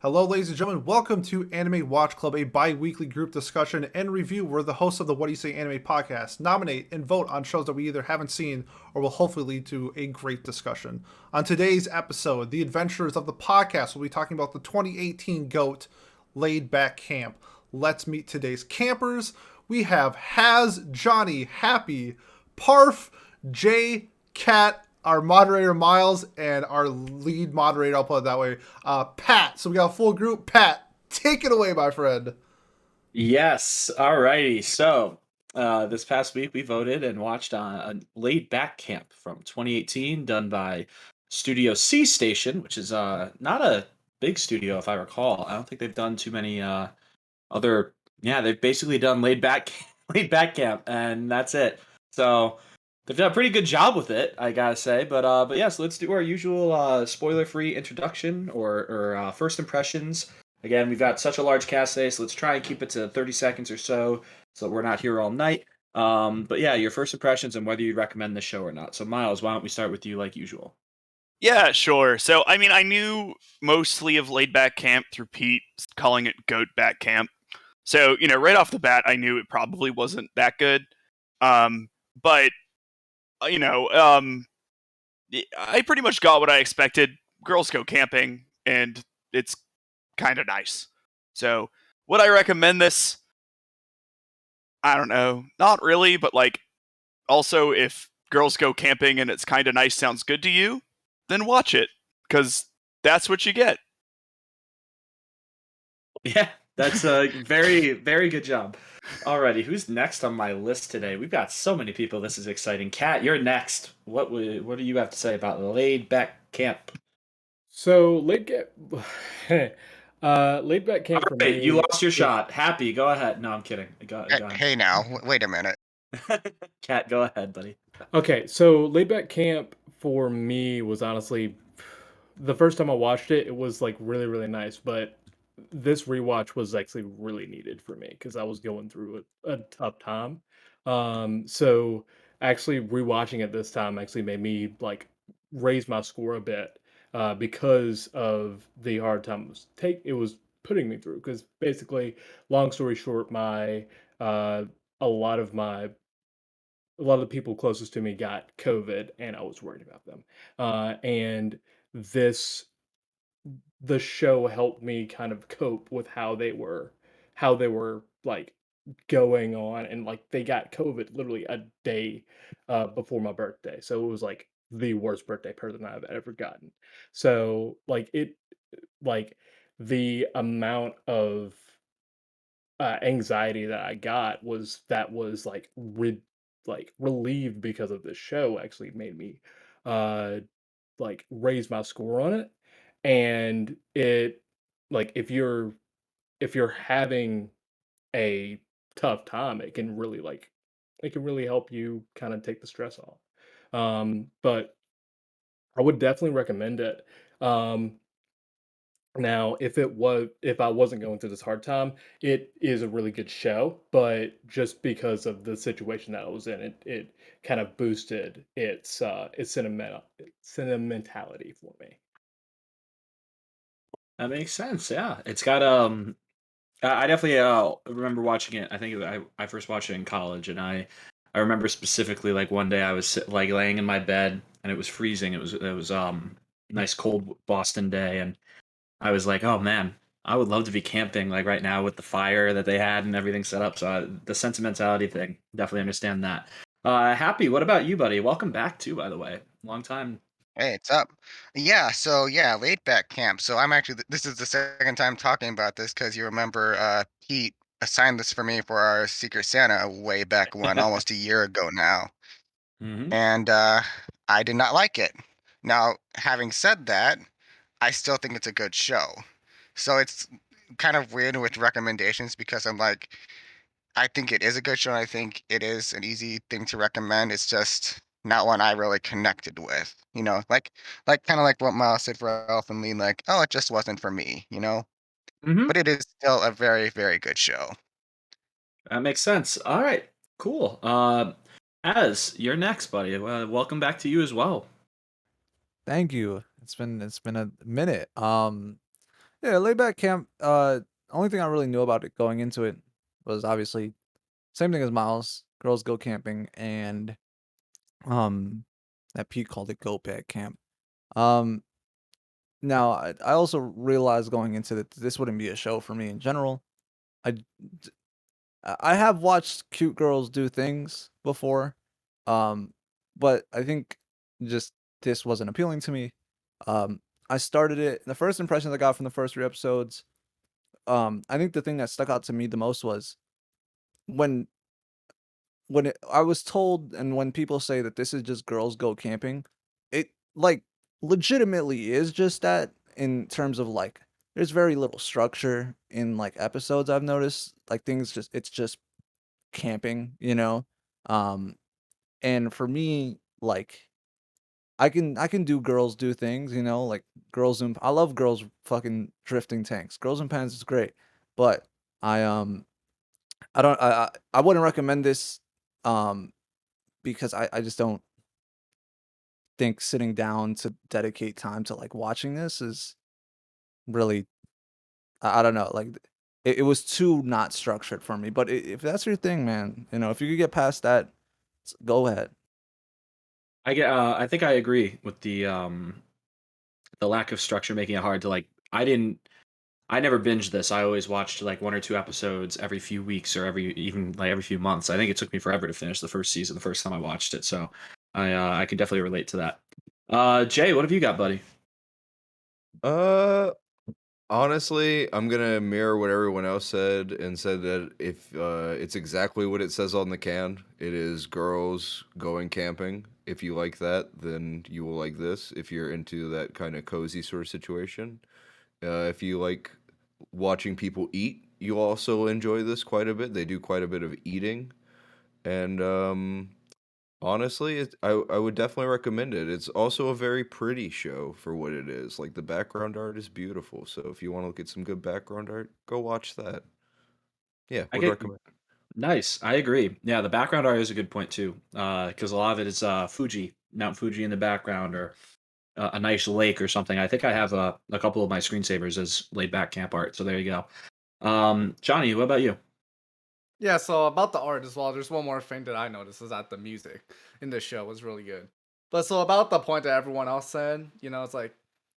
Hello, ladies and gentlemen. Welcome to Anime Watch Club, a bi-weekly group discussion and review where the hosts of the What Do You Say Anime podcast nominate and vote on shows that we either haven't seen or will hopefully lead to a great discussion. On today's episode, the adventurers of the podcast will be talking about the 2018 GOAT Laid Back Camp. Let's meet today's campers. We have Haz, Johnny, Happy, Parf, Jay, Kat, our moderator Miles, and our lead moderator, I'll put it that way, Pat. So we got a full group. Pat, take it away, my friend. Yes. Alrighty. So this past week we voted and watched a Laid Back Camp from 2018, done by Studio C Station, which is not a big studio if I recall. I don't think they've done too many other. Yeah, they've basically done Laid Back Camp, and that's it. So they've done a pretty good job with it, I gotta say. But yeah, so let's do our usual spoiler-free introduction or first impressions. Again, we've got such a large cast today, so let's try and keep it to 30 seconds or so we're not here all night. But yeah, your first impressions and whether you recommend this show or not. So Miles, why don't we start with you like usual? Yeah, sure. So, I mean, I knew mostly of Laid Back Camp through Pete calling it Goat Back Camp. So, right off the bat, I knew it probably wasn't that good. But, you know, um, I pretty much got what I expected. Girls go camping, and it's kind of nice. So, would I recommend this? I don't know. Not really, but, also, if girls go camping and it's kind of nice sounds good to you, then watch it, because that's what you get. Yeah, that's a very, very good job. Alrighty, who's next on my list today? We've got so many people. This is exciting. Kat, you're next. What do you have to say about Laid Back Camp? So laid back camp for Alright, me. you lost your shot. Happy, go ahead. No, I'm kidding. Go ahead. Hey now, wait a minute. Kat, go ahead, buddy. Okay, so laid back camp for me was honestly the first time I watched it. It was like really really nice, but this rewatch was actually really needed for me because I was going through a tough time. So actually rewatching it this time actually made me like raise my score a bit because of the hard time it was putting me through. Because basically, long story short, my uh, a lot of my a lot of the people closest to me got COVID, and I was worried about them. And this the show helped me kind of cope with how they were like going on, and like they got COVID literally a day before my birthday. So it was like the worst birthday present I've ever gotten. So like the amount of anxiety that I got was like relieved because of this show actually made me uh like raise my score on it. And it like if you're having a tough time, it can really help you kind of take the stress off. But I would definitely recommend it. Um Now, if I wasn't going through this hard time, it is a really good show, but just because of the situation that I was in, it kind of boosted its sentimentality for me. That makes sense. Yeah, it's got I definitely remember watching it. I think I first watched it in college, and I remember specifically like one day I was like laying in my bed and it was freezing. It was nice cold Boston day, and I was like, oh man, I would love to be camping like right now with the fire that they had and everything set up. So the sentimentality thing, definitely understand that. Happy, what about you, buddy? Welcome back too, by the way. Long time. Hey, it's up. Yeah, laid back camp. So I'm actually this is the second time talking about this because you remember Pete assigned this for me for our Secret Santa way back when, almost a year ago now. Hmm. And I did not like it. Now, having said that, I still think it's a good show. So it's kind of weird with recommendations because I'm like, I think it is a good show. And I think it is an easy thing to recommend. It's just not one I really connected with. Like kind of like what Miles said for Elf and Lee, like, oh, it just wasn't for me. Hmm. But it is still a very, very good show. That makes sense. All right, cool. As you're next, buddy. Welcome back to you as well. Thank you. It's been a minute. Yeah, laid back camp. Only thing I really knew about it going into it was obviously same thing as Miles. Girls go camping, and um, that Pete called it go back camp. Um, Now I also realized going into it, this wouldn't be a show for me in general. I d- I have watched cute girls do things before, um, but I think just this wasn't appealing to me. Um, I started it. The first impressions I got from the first 3 episodes, I think the thing that stuck out to me the most was when I was told, and when people say that this is just girls go camping, it like legitimately is just that in terms of like there's very little structure in like episodes I've noticed. Like things just it's just camping, you know? Um and for me, like I can do girls do things, you know, like girls in I love girls fucking drifting tanks. Girls in pants is great. But I don't I wouldn't recommend this um because I just don't think sitting down to dedicate time to like watching this is really I don't know, like it was too not structured for me. But if that's your thing, man, you know, if you could get past that, go ahead. I think I agree with the lack of structure making it hard to like. I never binged this. I always watched like 1 or 2 episodes every few weeks or even like every few months. I think it took me forever to finish the first season the first time I watched it. So I could definitely relate to that. Jay, what have you got, buddy? Uh, Honestly, I'm gonna mirror what everyone else said and said that if it's exactly what it says on the can, it is girls going camping. If you like that, then you will like this. If you're into that kind of cozy sort of situation, if you like watching people eat, you also enjoy this quite a bit. They do quite a bit of eating, and honestly, I would definitely recommend it. It's also a very pretty show for what it is. Like the background art is beautiful. So if you want to look at some good background art, go watch that. Yeah, I would get recommend. nice. I agree. Yeah, the background art is a good point too, because a lot of it is Mount Fuji in the background, or a nice lake or something. I think I have a couple of my screensavers as laid back camp art. So there you go. Johnny, what about you? Yeah, so about the art as well, there's one more thing that I noticed is that the music in this show was really good. But so about the point that everyone else said, you know, it's like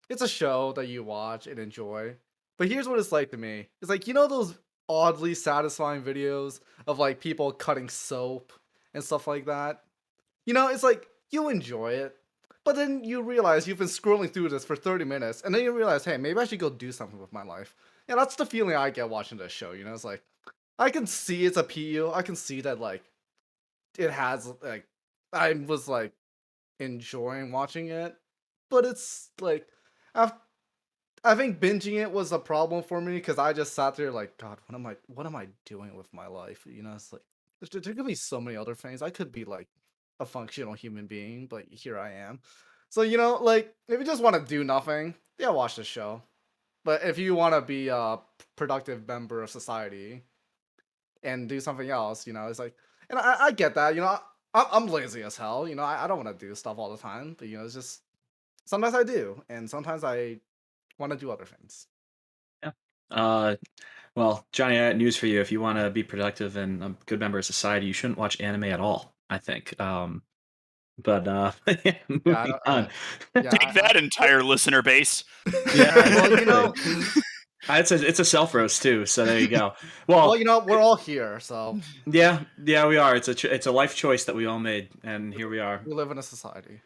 it's a show that you watch and enjoy. But here's what it's like to me. It's like, you know those oddly satisfying videos of like people cutting soap and stuff like that? You know, it's like you enjoy it, but then you realize you've been scrolling through this for 30 minutes, and then you realize, hey, maybe I should go do something with my life. Yeah, that's the feeling I get watching this show, you know? It's like I can see its appeal. I can see that like it has like I was like enjoying watching it, but it's like I I think binging it was a problem for me because I just sat there like, God, what am I doing with my life? You know, it's like there could be so many other things. I could be like a functional human being, but here I am. So you know, like if you just want to do nothing, yeah, watch the show. But if you want to be a productive member of society, and do something else, you know, it's like, and I get that, you know, I'm lazy as hell, you know, I don't want to do stuff all the time, but you know, it's just sometimes I do, and sometimes I want to do other things. Yeah. Uh, well, Johnny, I got news for you. If you want to be productive and a good member of society, you shouldn't watch anime at all, I think. But yeah, Yeah, I moving don't, on. yeah, Take that, entire listener base. Yeah, well, you exactly. know, It's a self roast too, so there you go. Well, well, you know, we're all here, so yeah, we are. It's a life choice that we all made, and here we are. we live in a society.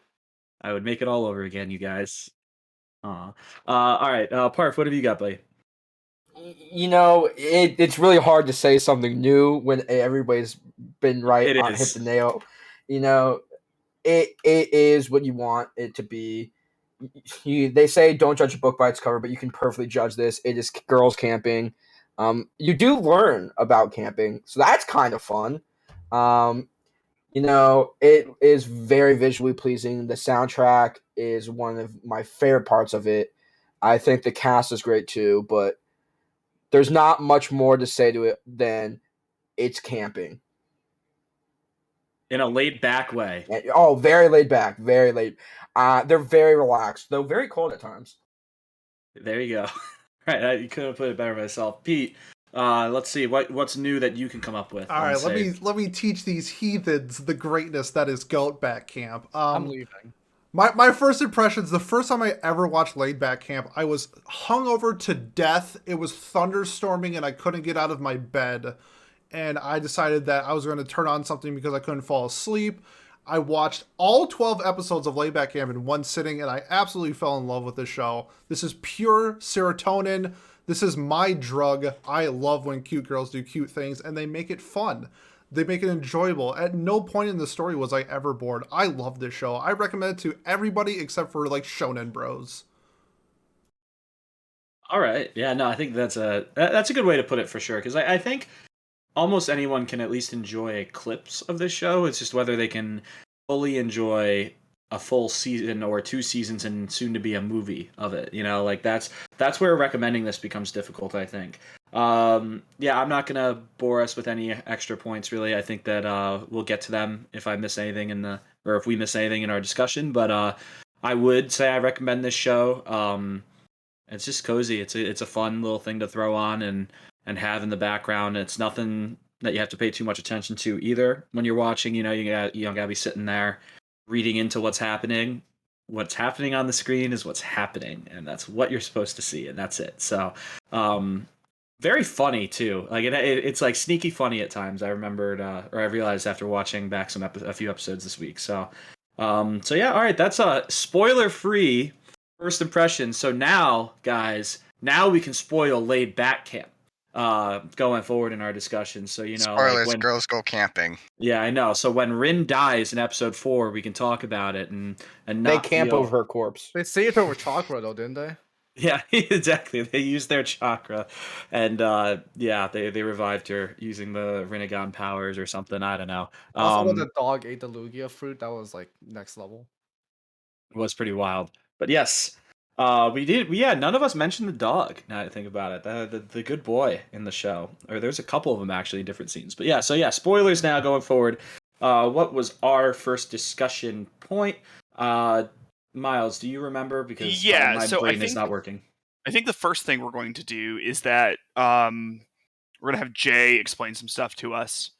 I would make it all over again, you guys. All right, Parf, what have you got, buddy? You know, it's really hard to say something new when everybody's been right It on hit is. the nail. You know, it is what you want it to be. They say don't judge a book by its cover, but you can perfectly judge this. It is girls camping. You do learn about camping, so that's kind of fun. Um, you know, it is very visually pleasing. The soundtrack is one of my favorite parts of it. I think the cast is great too, but there's not much more to say to it than it's camping. In a laid back way. Oh, very laid back, very laid. They're very relaxed, though very cold at times. There you go. Right, you couldn't put it better myself, Pete. Let's see what's new that you can come up with. All right, let me teach these heathens the greatness that is Goat Back Camp. I'm leaving. My first impressions, the first time I ever watched Laid Back Camp, I was hungover to death. It was thunderstorming and I couldn't get out of my bed. And I decided that I was going to turn on something because I couldn't fall asleep. I watched all 12 episodes of Laid Back Camp in one sitting and I absolutely fell in love with this show. This is pure serotonin. This is my drug. I love when cute girls do cute things and they make it fun. They make it enjoyable. At no point in the story was I ever bored. I love this show. I recommend it to everybody except for like shonen bros. All right, yeah, no, I think that's a good way to put it for sure. Because I think almost anyone can at least enjoy clips of this show. It's just whether they can fully enjoy a full season or 2 seasons and soon to be a movie of it. Like that's where recommending this becomes difficult, I think. Yeah, I'm not gonna bore us with any extra points really. I think that we'll get to them if I miss anything or if we miss anything in our discussion. But I would say I recommend this show. It's just cozy. It's a fun little thing to throw on and have in the background. It's nothing that you have to pay too much attention to either when you're watching. You don't gotta be sitting there reading into what's happening. What's happening on the screen is what's happening, and that's what you're supposed to see, and that's it. So, very funny too. Like it's like sneaky funny at times. I remembered, or I realized after watching back a few episodes this week. So yeah, all right. That's a spoiler-free first impression. So now, guys, we can spoil Laid Back Camp going forward in our discussion. So Spoilers: like girls go camping. yeah, I know. So when Rin dies in episode 4, we can talk about it and They not camp feel... over her corpse. They saved her with chakra though, didn't they? Yeah, exactly. They used their chakra, and yeah, they revived her using the Rinnegan powers or something. I don't know. Also, when the dog ate the Lugia fruit, that was like next level. It was pretty wild. But yes, none of us mentioned the dog. Now that I think about it, the good boy in the show, or there's a couple of them actually in different scenes. But yeah, so yeah, spoilers now going forward. What was our first discussion point? Miles, do you remember? Because my brain is not working. I think the first thing we're going to do is that we're going to have Jay explain some stuff to us.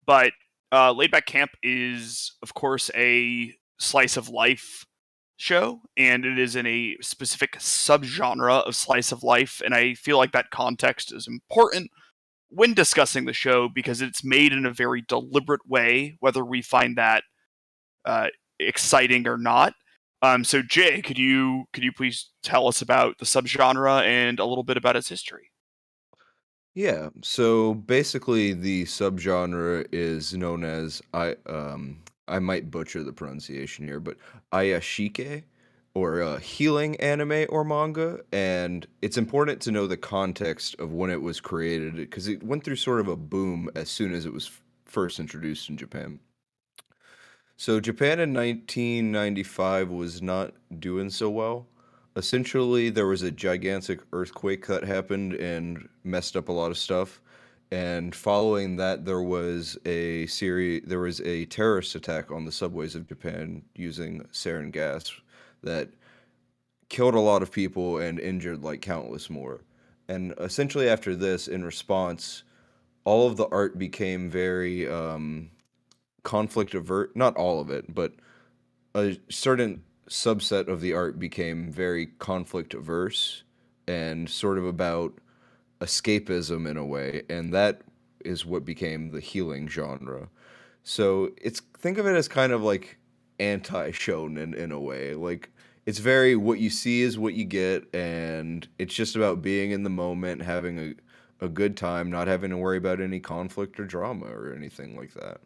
But Laid Back Camp is, of course, a slice of life show, and it is in a specific subgenre of slice of life, and I feel like that context is important when discussing the show because it's made in a very deliberate way, whether we find that exciting or not. So Jay, could you please tell us about the subgenre and a little bit about its history? Yeah, so basically the subgenre is known as I might butcher the pronunciation here, but ayashike or healing anime or manga, and it's important to know the context of when it was created because it went through sort of a boom as soon as it was first introduced in Japan. So Japan in 1995 was not doing so well. Essentially, there was a gigantic earthquake that happened and messed up a lot of stuff. And following that, there was a terrorist attack on the subways of Japan using sarin gas that killed a lot of people and injured like countless more. And essentially, after this, in response, all of the art became very conflict avert. Not all of it, but a certain subset of the art became very conflict averse and sort of about escapism in a way, and that is what became the healing genre. So it's think of it as kind of like anti-shonen in a way. Like it's very what you see is what you get, and it's just about being in the moment, having a good time, not having to worry about any conflict or drama or anything like that.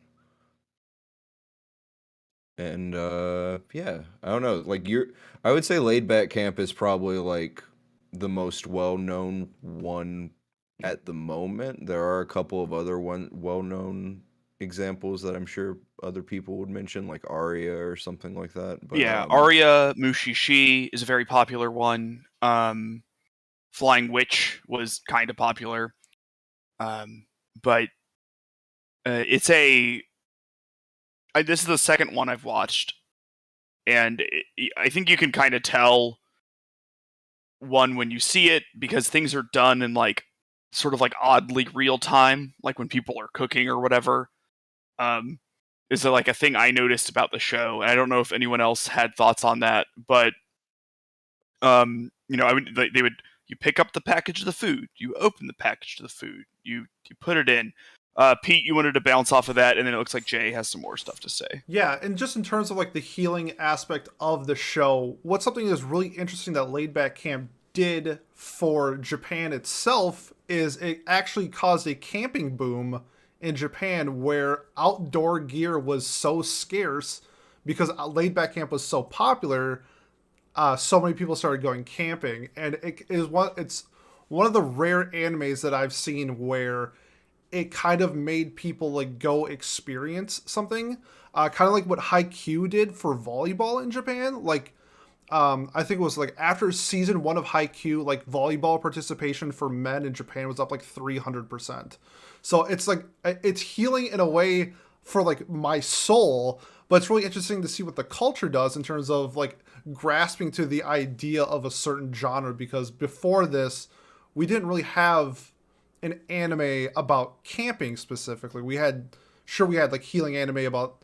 And yeah, I don't know. Like I would say Laid Back Camp is probably like the most well-known one at the moment. There are a couple of other well-known examples that I'm sure other people would mention, like Aria or something like that. But Yeah, Aria Mushishi is a very popular one. Flying Witch was kind of popular. But it's this is the second one I've watched, and I think you can kind of tell one when you see it, because things are done in like sort of like oddly real time, like when people are cooking or whatever. Is like a thing I noticed about the show, and I don't know if anyone else had thoughts on that, but I would they would you pick up the package of the food, you open the package of the food, you put it in. Pete, you wanted to bounce off of that, and then it looks like Jay has some more stuff to say. Yeah, and just in terms of like the healing aspect of the show, what's something that's really interesting that Laid Back Camp did for Japan itself is it actually caused a camping boom in Japan where outdoor gear was so scarce because Laid Back Camp was so popular. So many people started going camping, and it's one of the rare animes that I've seen where it kind of made people like go experience something, kind of like what Haikyuu did for volleyball in Japan. Like, I think it was like after season 1 of Haikyuu, like volleyball participation for men in Japan was up like 300%. So it's like it's healing in a way for like my soul, but it's really interesting to see what the culture does in terms of like grasping to the idea of a certain genre, because before this we didn't really have an anime about camping specifically. We had like healing anime about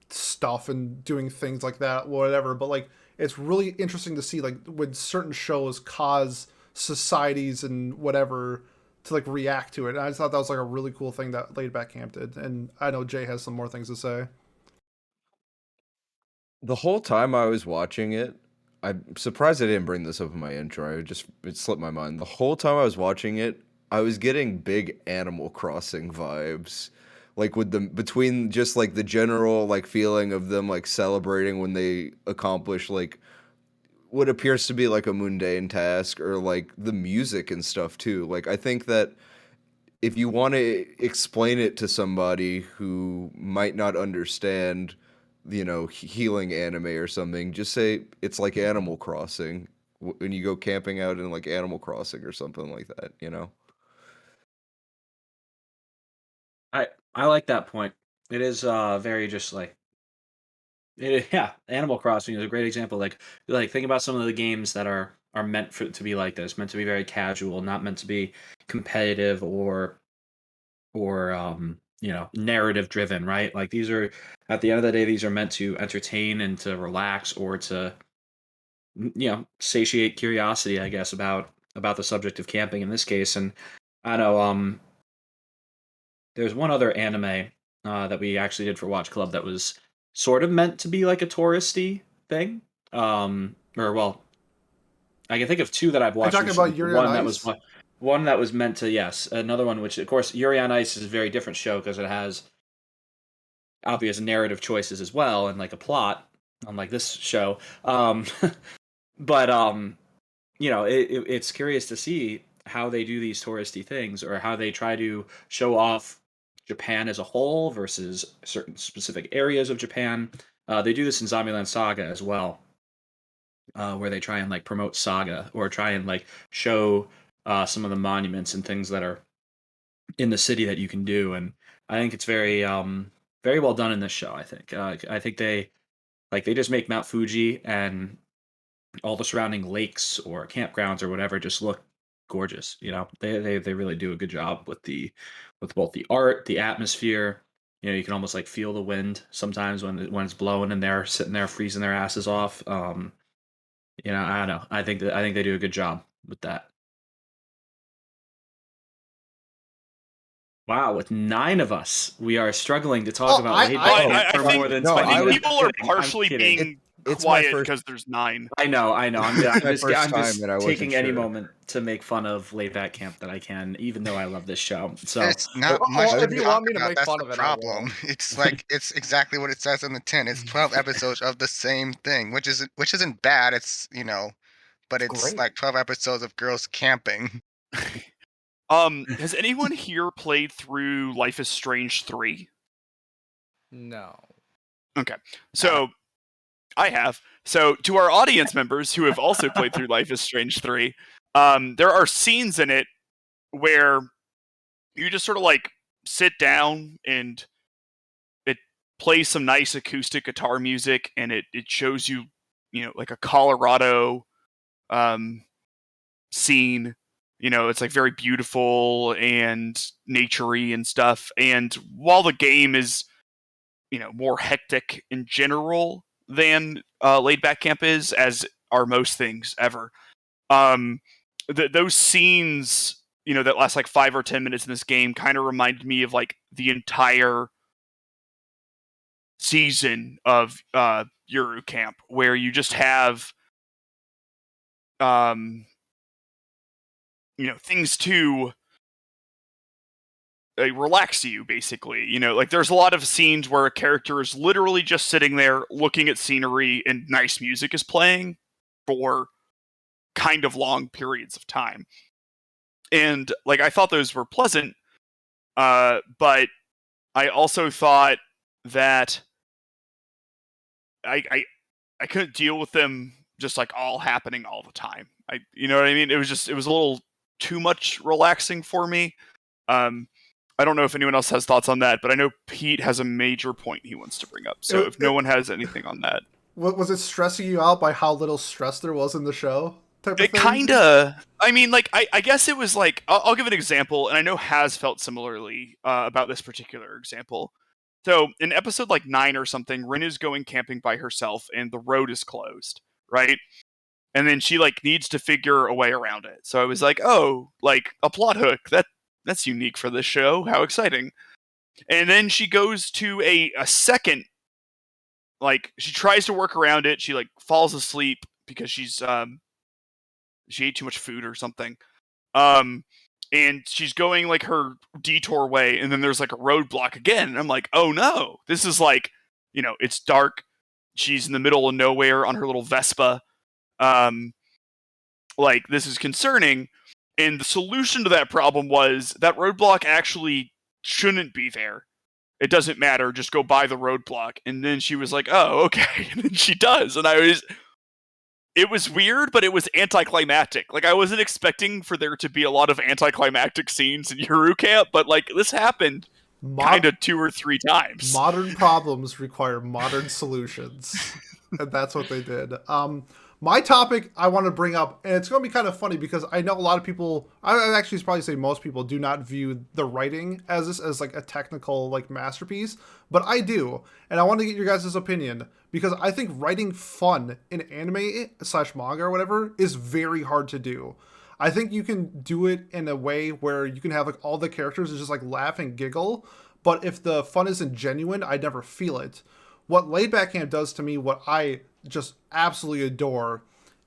stuff and doing things like that, whatever, but like it's really interesting to see like when certain shows cause societies and whatever to like react to it. And I just thought that was like a really cool thing that Laid Back Camp did. And I know Jay has some more things to say. The whole time I was watching it, I'm surprised I didn't bring this up in my intro. It slipped my mind. The whole time I was watching it, I was getting big Animal Crossing vibes. Like with them between just like the general like feeling of them like celebrating when they accomplish like what appears to be like a mundane task, or like the music and stuff too. Like I think that if you want to explain it to somebody who might not understand, healing anime or something, just say it's like Animal Crossing when you go camping out in like Animal Crossing or something like that. I like that point. It is very just like yeah, Animal Crossing is a great example. Like think about some of the games that are meant for to be like this, meant to be very casual, not meant to be competitive or narrative driven, right? Like these are at the end of the day these are meant to entertain and to relax or to satiate curiosity, I guess, about the subject of camping in this case. And I know there's one other anime that we actually did for Watch Club that was sort of meant to be like a touristy thing. Or well, I can think of two that I've Are you watched talking recently. about Yuri on One that Ice? was one that was meant to, yes, another one which of course Yuri on Ice is a very different show because it has obvious narrative choices as well and like a plot, unlike this show. But it's curious to see how they do these touristy things or how they try to show off Japan as a whole versus certain specific areas of Japan. They do this in Zombieland Saga as well, where they try and like promote Saga or try and like show some of the monuments and things that are in the city that you can do. And I think it's very well done in this show. I think they just make Mount Fuji and all the surrounding lakes or campgrounds or whatever just look gorgeous. They really do a good job with both the art, the atmosphere. You can almost like feel the wind sometimes when it's blowing and they're sitting there freezing their asses off. I don't know. I think they do a good job with that. Wow, with 9 of us, we are struggling to talk Oh, about I- Laid I- Back I, Camp I for think, more than no, 20 I think minutes. people are I'm partially kidding. being it's my quiet first- because there's 9. I know. I'm It's my just, first I'm time just and I wasn't taking any sure. moment to make fun of Laid Back Camp that I can, even though I love this show. So It's not Well, much to if you talk want me to about. make That's fun the of it, I will. problem. It's like it's exactly what it says on the tin. It's 12 episodes of the same thing, which isn't bad. It's but it's Great. like 12 episodes of girls camping. Has anyone here played through Life is Strange 3? No. Okay. So I have. So to our audience members who have also played through Life is Strange 3, there are scenes in it where you just sort of like sit down and it plays some nice acoustic guitar music and it shows you, like a Colorado scene. It's like very beautiful and naturey and stuff. And while the game is, more hectic in general than Laid Back Camp is, as are most things ever, those scenes, that last like 5 or 10 minutes in this game kind of reminded me of like the entire season of Yuru Camp, where you just have things to relax you, basically. Like there's a lot of scenes where a character is literally just sitting there looking at scenery and nice music is playing for kind of long periods of time. And like I thought those were pleasant, but I also thought that I couldn't deal with them just like all happening all the time. You know what I mean? It was a little too much relaxing for me. I don't know if anyone else has thoughts on that, but I know Pete has a major point he wants to bring up. So if no one has anything on that. Was it stressing you out by how little stress there was in the show? It kinda. I mean, like, I guess it was like, I'll give an example, and I know Has felt similarly about this particular example. So in episode like 9 or something, Rin is going camping by herself, and the road is closed, right? And then she like needs to figure a way around it. So I was like, oh, like a plot hook. That's unique for this show. How exciting. And then she goes to a second, like she tries to work around it. She like falls asleep because she ate too much food or something. And she's going like her detour way, and then there's like a roadblock again. And I'm like, oh no, this is like, it's dark. She's in the middle of nowhere on her little Vespa. Like this is concerning. And the solution to that problem was that roadblock actually shouldn't be there. It doesn't matter. Just go by the roadblock. And then she was like, oh, okay. And then she does. And it was weird, but it was anticlimactic. Like I wasn't expecting for there to be a lot of anticlimactic scenes in Yuru Camp, but like this happened kind of 2 or 3 times. Modern problems require modern solutions. And that's what they did. My topic I want to bring up, and it's going to be kind of funny because I know a lot of people, I actually probably say most people do not view the writing as like a technical like masterpiece, but I do. And I want to get your guys' opinion because I think writing fun in anime / manga or whatever is very hard to do. I think you can do it in a way where you can have like all the characters just like laugh and giggle, but if the fun isn't genuine, I never feel it. What Laid Back Camp does to me, what I just absolutely adore,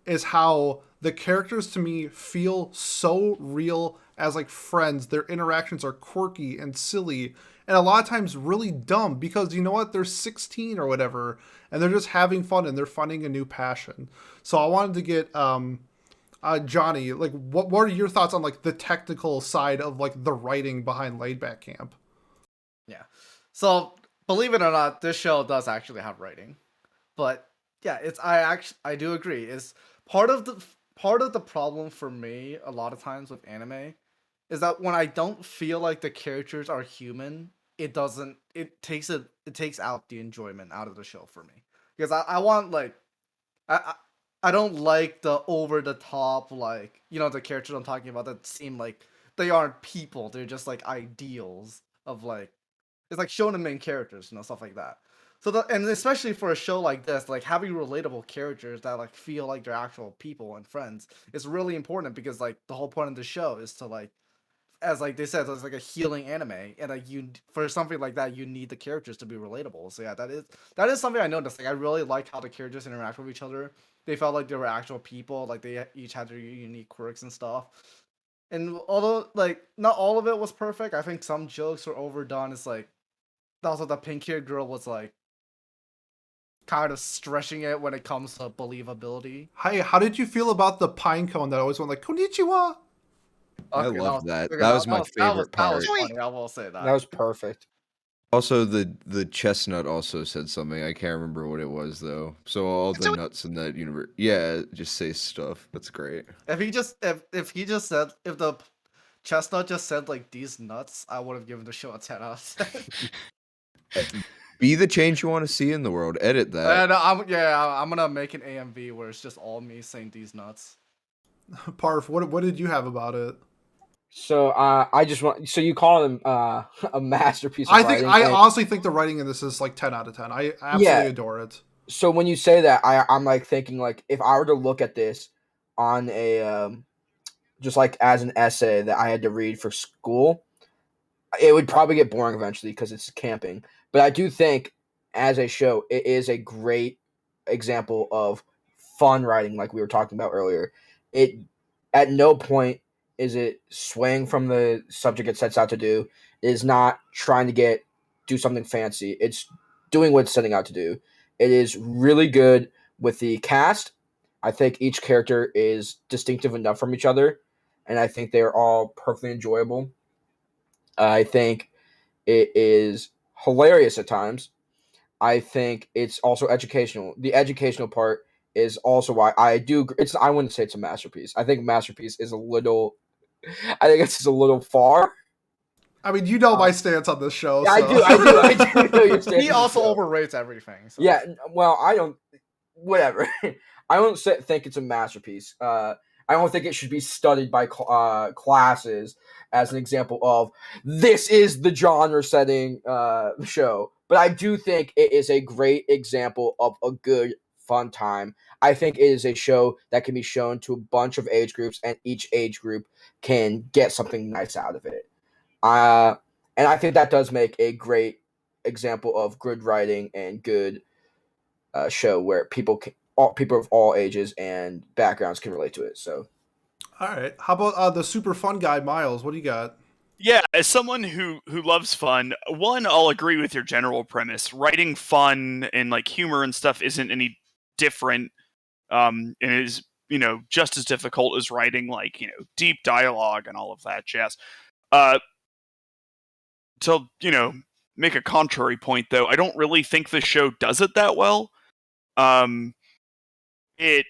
is how the characters to me feel so real as like friends. Their interactions are quirky and silly, and a lot of times really dumb because you know what? They're 16 or whatever, and they're just having fun and they're finding a new passion. So I wanted to get Johnny, like what are your thoughts on like the technical side of like the writing behind Laid Back Camp? Yeah. So believe it or not, this show does actually have writing, but yeah, I do agree. It's part of the problem for me a lot of times with anime is that when I don't feel like the characters are human, it takes out the enjoyment out of the show for me. Because I want like I don't like the over the top, like, the characters I'm talking about that seem like they aren't people, they're just like ideals of like, it's like shonen main characters, stuff like that. So and especially for a show like this, like having relatable characters that like feel like they're actual people and friends is really important because like the whole point of the show is to like, as like they said, it's like a healing anime, and like for something like that, you need the characters to be relatable. So yeah, that is something I noticed. Like I really like how the characters interact with each other. They felt like they were actual people. Like they each had their unique quirks and stuff. And although like not all of it was perfect, I think some jokes were overdone. It's like also the pink-haired girl was like kind of stretching it when it comes to believability. Hi, how did you feel about the pine cone that always went like konnichiwa? I love that. That was my favorite part. That was funny, I will say that. That was perfect. Also, the chestnut also said something. I can't remember what it was though. So all the nuts in that universe, yeah, just say stuff. That's great. If the chestnut just said like these nuts, I would have given the show a 10 out of 10. Be the change you want to see in the world. Edit that. And I'm gonna make an AMV where it's just all me saying these nuts. Parf, what did you have about it? So I just want. So you call him a masterpiece of writing? I and- honestly think the writing in this is like 10 out of 10. I absolutely Yeah. adore it. So when you say that, I'm like thinking like if I were to look at this on a just like as an essay that I had to read for school, it would probably get boring eventually because it's camping. But I do think as a show, it is a great example of fun writing, like we were talking about earlier. It at no point is it swaying from the subject it sets out to do. It is not trying to do something fancy. It's doing what it's setting out to do. It is really good with the cast. I think each character is distinctive enough from each other, and I think they're all perfectly enjoyable. I think it is hilarious at times. I think it's also educational. The educational part is also why I do. It's I wouldn't say it's a masterpiece. I think masterpiece is a little. I think it's just a little far. I mean, you know my stance on this show. Yeah, So. I do know your stance. He on the also show. overrates everything. So. Yeah, well, I don't. Whatever. I don't think it's a masterpiece. I don't think it should be studied by classes as an example of this is the genre-setting show. But I do think it is a great example of a good fun time. I think it is a show that can be shown to a bunch of age groups, and each age group can get something nice out of it. And I think that does make a great example of good writing and good show where people of all ages and backgrounds can relate to it. So, All right. How about the super fun guy, Miles? What do you got? Yeah, as someone who loves fun, one, I'll agree with your general premise. Writing fun and like humor and stuff isn't any different, and is just as difficult as writing like deep dialogue and all of that jazz. To make a contrary point though, I don't really think the show does it that well. Um, it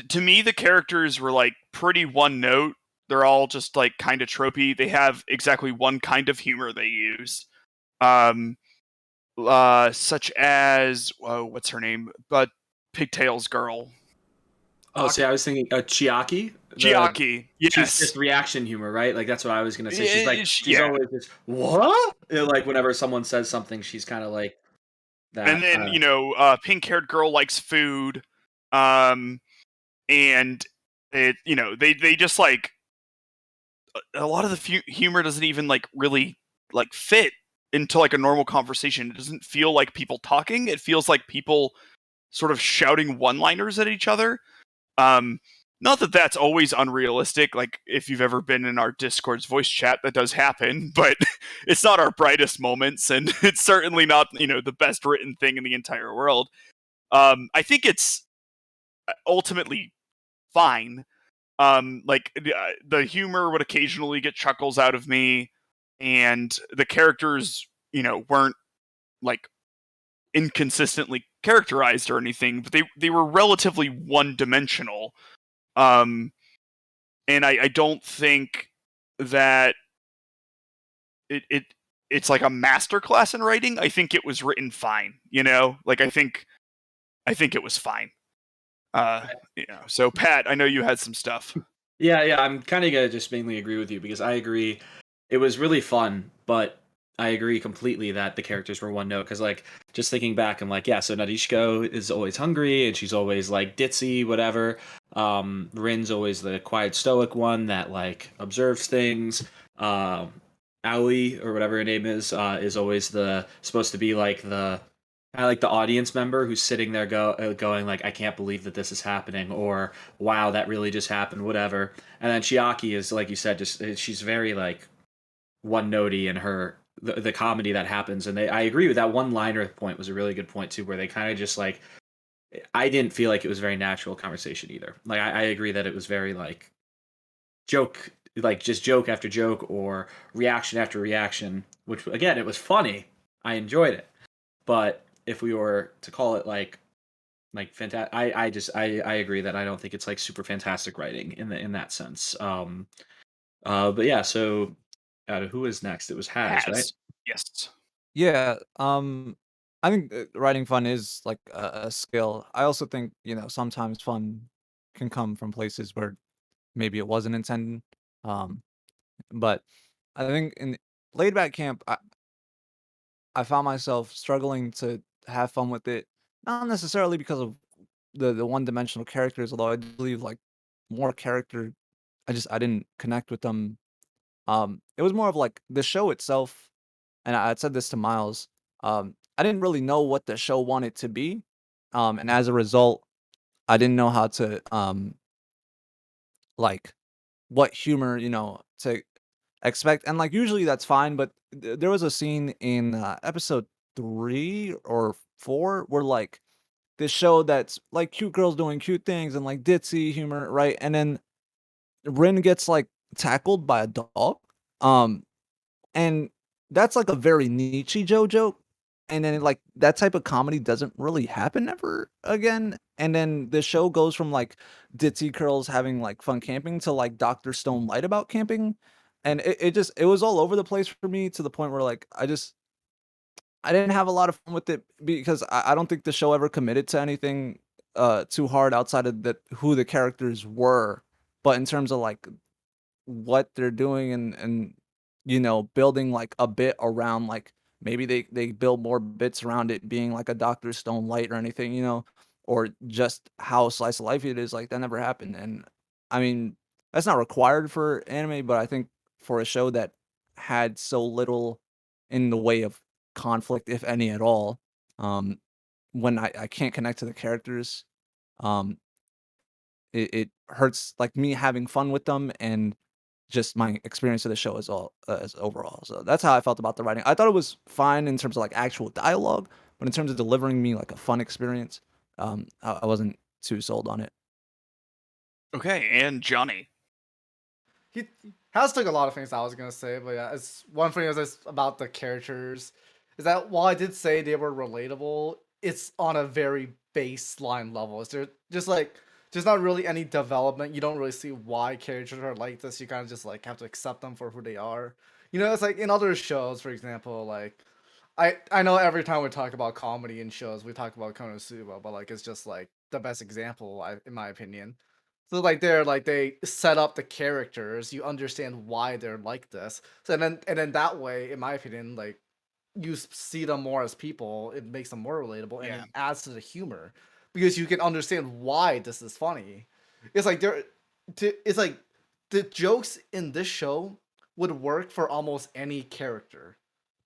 to me the characters were like pretty one note. They're all just like kind of tropey. They have exactly one kind of humor they use. Um, such as what's her name? But Pigtails girl. Oh, see, I was thinking Chiaki. Chiaki, She's yes. just reaction humor, right? Like that's what I was gonna say. She's like, she's Yeah. always just what? Like whenever someone says something, she's kind of like that. And then pink-haired girl likes food, and it they just like a lot of the humor doesn't even like really like fit into like a normal conversation. It doesn't feel like people talking. It feels like people sort of shouting one-liners at each other. Not that that's always unrealistic. Like if you've ever been in our Discord's voice chat, that does happen, but it's not our brightest moments, and it's certainly not the best written thing in the entire world. I think it's ultimately fine. Like the humor would occasionally get chuckles out of me, and the characters weren't like inconsistently characterized or anything, but they were relatively one-dimensional. And I don't think that it's like a masterclass in writing. I think it was written fine, like I think it was fine. So Pat, I know you had some stuff. Yeah, I'm kind of gonna just mainly agree with you because I agree it was really fun, but I agree completely that the characters were one note because like just thinking back, I'm like, yeah, so Nadeshiko is always hungry and she's always like ditzy, whatever. Rin's always the quiet stoic one that like observes things. Aoi or whatever her name is always supposed to be like the kind of like the audience member who's sitting there going like, I can't believe that this is happening, or wow, that really just happened, whatever. And then Chiaki is, like you said, just she's very like one notey in her the comedy that happens. And I agree with that one liner point was a really good point too, where they kind of just like I didn't feel like it was very natural conversation either. Like I agree that it was very like joke, like just joke after joke or reaction after reaction, which again, it was funny. I enjoyed it. But if we were to call it like fantastic, I agree that I don't think it's like super fantastic writing in that sense. But yeah, so who is next? It was Haz, right? Yes. Yeah, I think writing fun is like a skill. I also think sometimes fun can come from places where maybe it wasn't intended. But I think in laid back camp, I found myself struggling to have fun with it, not necessarily because of the one dimensional characters, although I do believe like more character, I didn't connect with them. It was more of like the show itself, and I had said this to Miles. I didn't really know what the show wanted to be, and as a result, I didn't know how to like what humor to expect, and like usually that's fine, but there was a scene in episode 3 or 4 where like this show that's like cute girls doing cute things and like ditzy humor, right? And then Rin gets like tackled by a dog. Um, and that's like a very Nietzsche Joe joke. And then like that type of comedy doesn't really happen ever again. And then the show goes from like ditzy curls having like fun camping to like Dr. Stone Light about camping. And it was all over the place for me to the point where like I didn't have a lot of fun with it because I don't think the show ever committed to anything too hard outside of that who the characters were. But in terms of like what they're doing and building like a bit around like maybe they build more bits around it being like a Dr. Stone Light or anything, or just how slice of life it is, like that never happened. And I mean, that's not required for anime, but I think for a show that had so little in the way of conflict, if any at all, um, when I can't connect to the characters, um, it hurts like me having fun with them and just my experience of the show as overall. So that's how I felt about the writing. I thought it was fine in terms of like actual dialogue, but in terms of delivering me like a fun experience, I wasn't too sold on it. Okay, and Johnny. He has took a lot of things I was gonna say, but yeah, it's one thing is this about the characters is that while I did say they were relatable, it's on a very baseline level. It's just like there's not really any development. You don't really see why characters are like this. You kind of just like have to accept them for who they are. It's like in other shows, for example, like I know every time we talk about comedy in shows, we talk about Konosuba, but like it's just like the best example, in my opinion. So like they set up the characters, you understand why they're like this. So and then that way, in my opinion, like you see them more as people, it makes them more relatable, and Yeah. it adds to the humor because you can understand why this is funny. It's like it's like the jokes in this show would work for almost any character,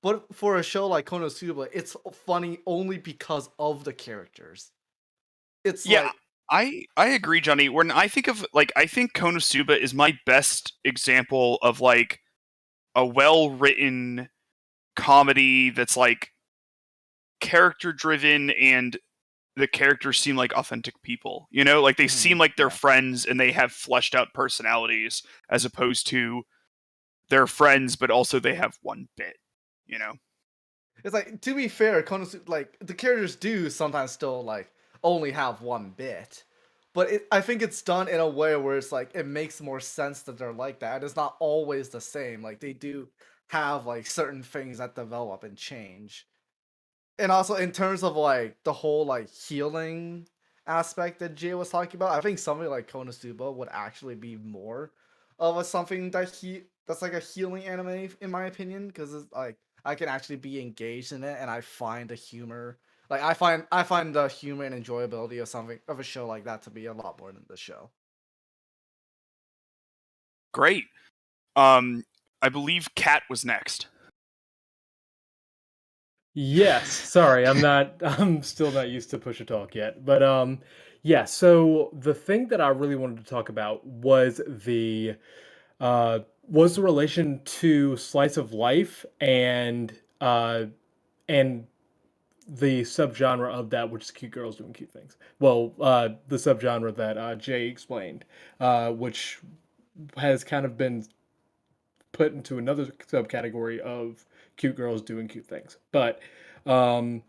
but for a show like Konosuba, it's funny only because of the characters. It's Yeah, like I agree, Johnny. When I think of like I think Konosuba is my best example of like a well-written comedy that's like character driven and the characters seem like authentic people. Like they seem like they're yeah. friends and they have fleshed out personalities as opposed to they're friends but also they have one bit. It's like, to be fair, Konosuba, like the characters do sometimes still like only have one bit, but I think it's done in a way where it's like it makes more sense that they're like that. It's not always the same. Like they do have like certain things that develop and change. And also in terms of like the whole like healing aspect that Jay was talking about, I think something like Konosuba would actually be more of a something that's like a healing anime in my opinion, because it's like I can actually be engaged in it and I find the humor, like I find the humor and enjoyability of a show like that to be a lot more than the show. Great. I believe Kat was next. Yes, sorry, I'm still not used to push a talk yet. But yeah, so the thing that I really wanted to talk about was the relation to slice of life and the subgenre of that, which is cute girls doing cute things. Well, the subgenre that Jay explained, which has kind of been put into another subcategory of cute girls doing cute things. But um,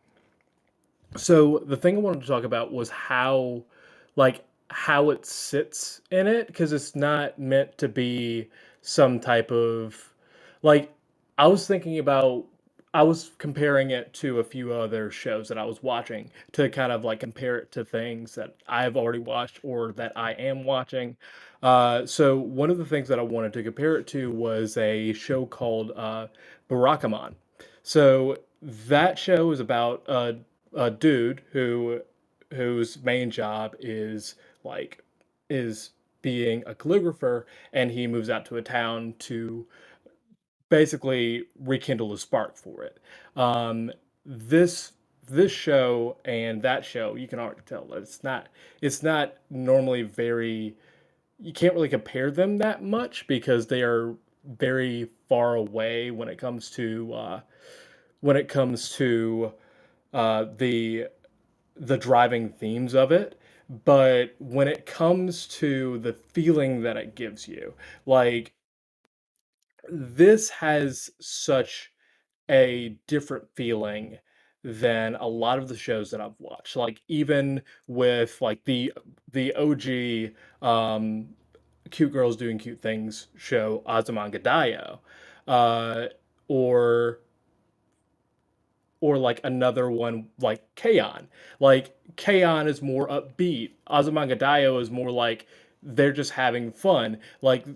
so the thing I wanted to talk about was how it sits in it, because it's not meant to be some type of like I was thinking about I was comparing it to a few other shows that I was watching to kind of like compare it to things that I've already watched or that I am watching. So one of the things that I wanted to compare it to was a show called Barakamon. So that show is about a dude whose main job is like is being a calligrapher, and he moves out to a town to basically rekindle a spark for it. Um, this this show and that show, you can already tell that it's not normally very, you can't really compare them that much because they are very far away when it comes to the driving themes of it. But when it comes to the feeling that it gives you, like, this has such a different feeling than a lot of the shows that I've watched. Like, even with like the OG um cute girls doing cute things show, Azumanga uh or like another one like K-On! Like, K-On! Is more upbeat. Azumanga Daioh is more like they're just having fun. Like,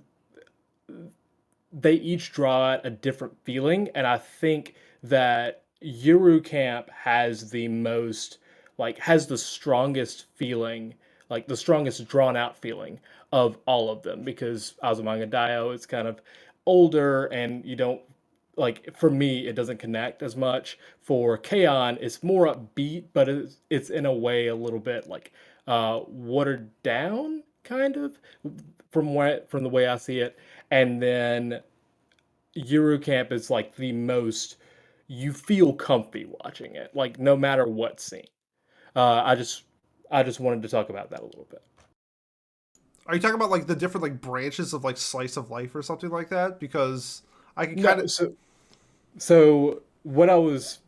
they each draw out a different feeling, and I think that Yuru Camp has the most, like, has the strongest feeling, like the strongest drawn out feeling of all of them, because Azumanga Daioh is kind of older and you don't, like, for me it doesn't connect as much. For K-On! It's more upbeat, but it's in a way a little bit like watered down, kind of, from the way I see it. And then Yuru Camp is like the most, you feel comfy watching it, like no matter what scene. I just wanted to talk about that a little bit. Are you talking about like the different like branches of like slice of life or something like that? Because I can kind No, of. so what I was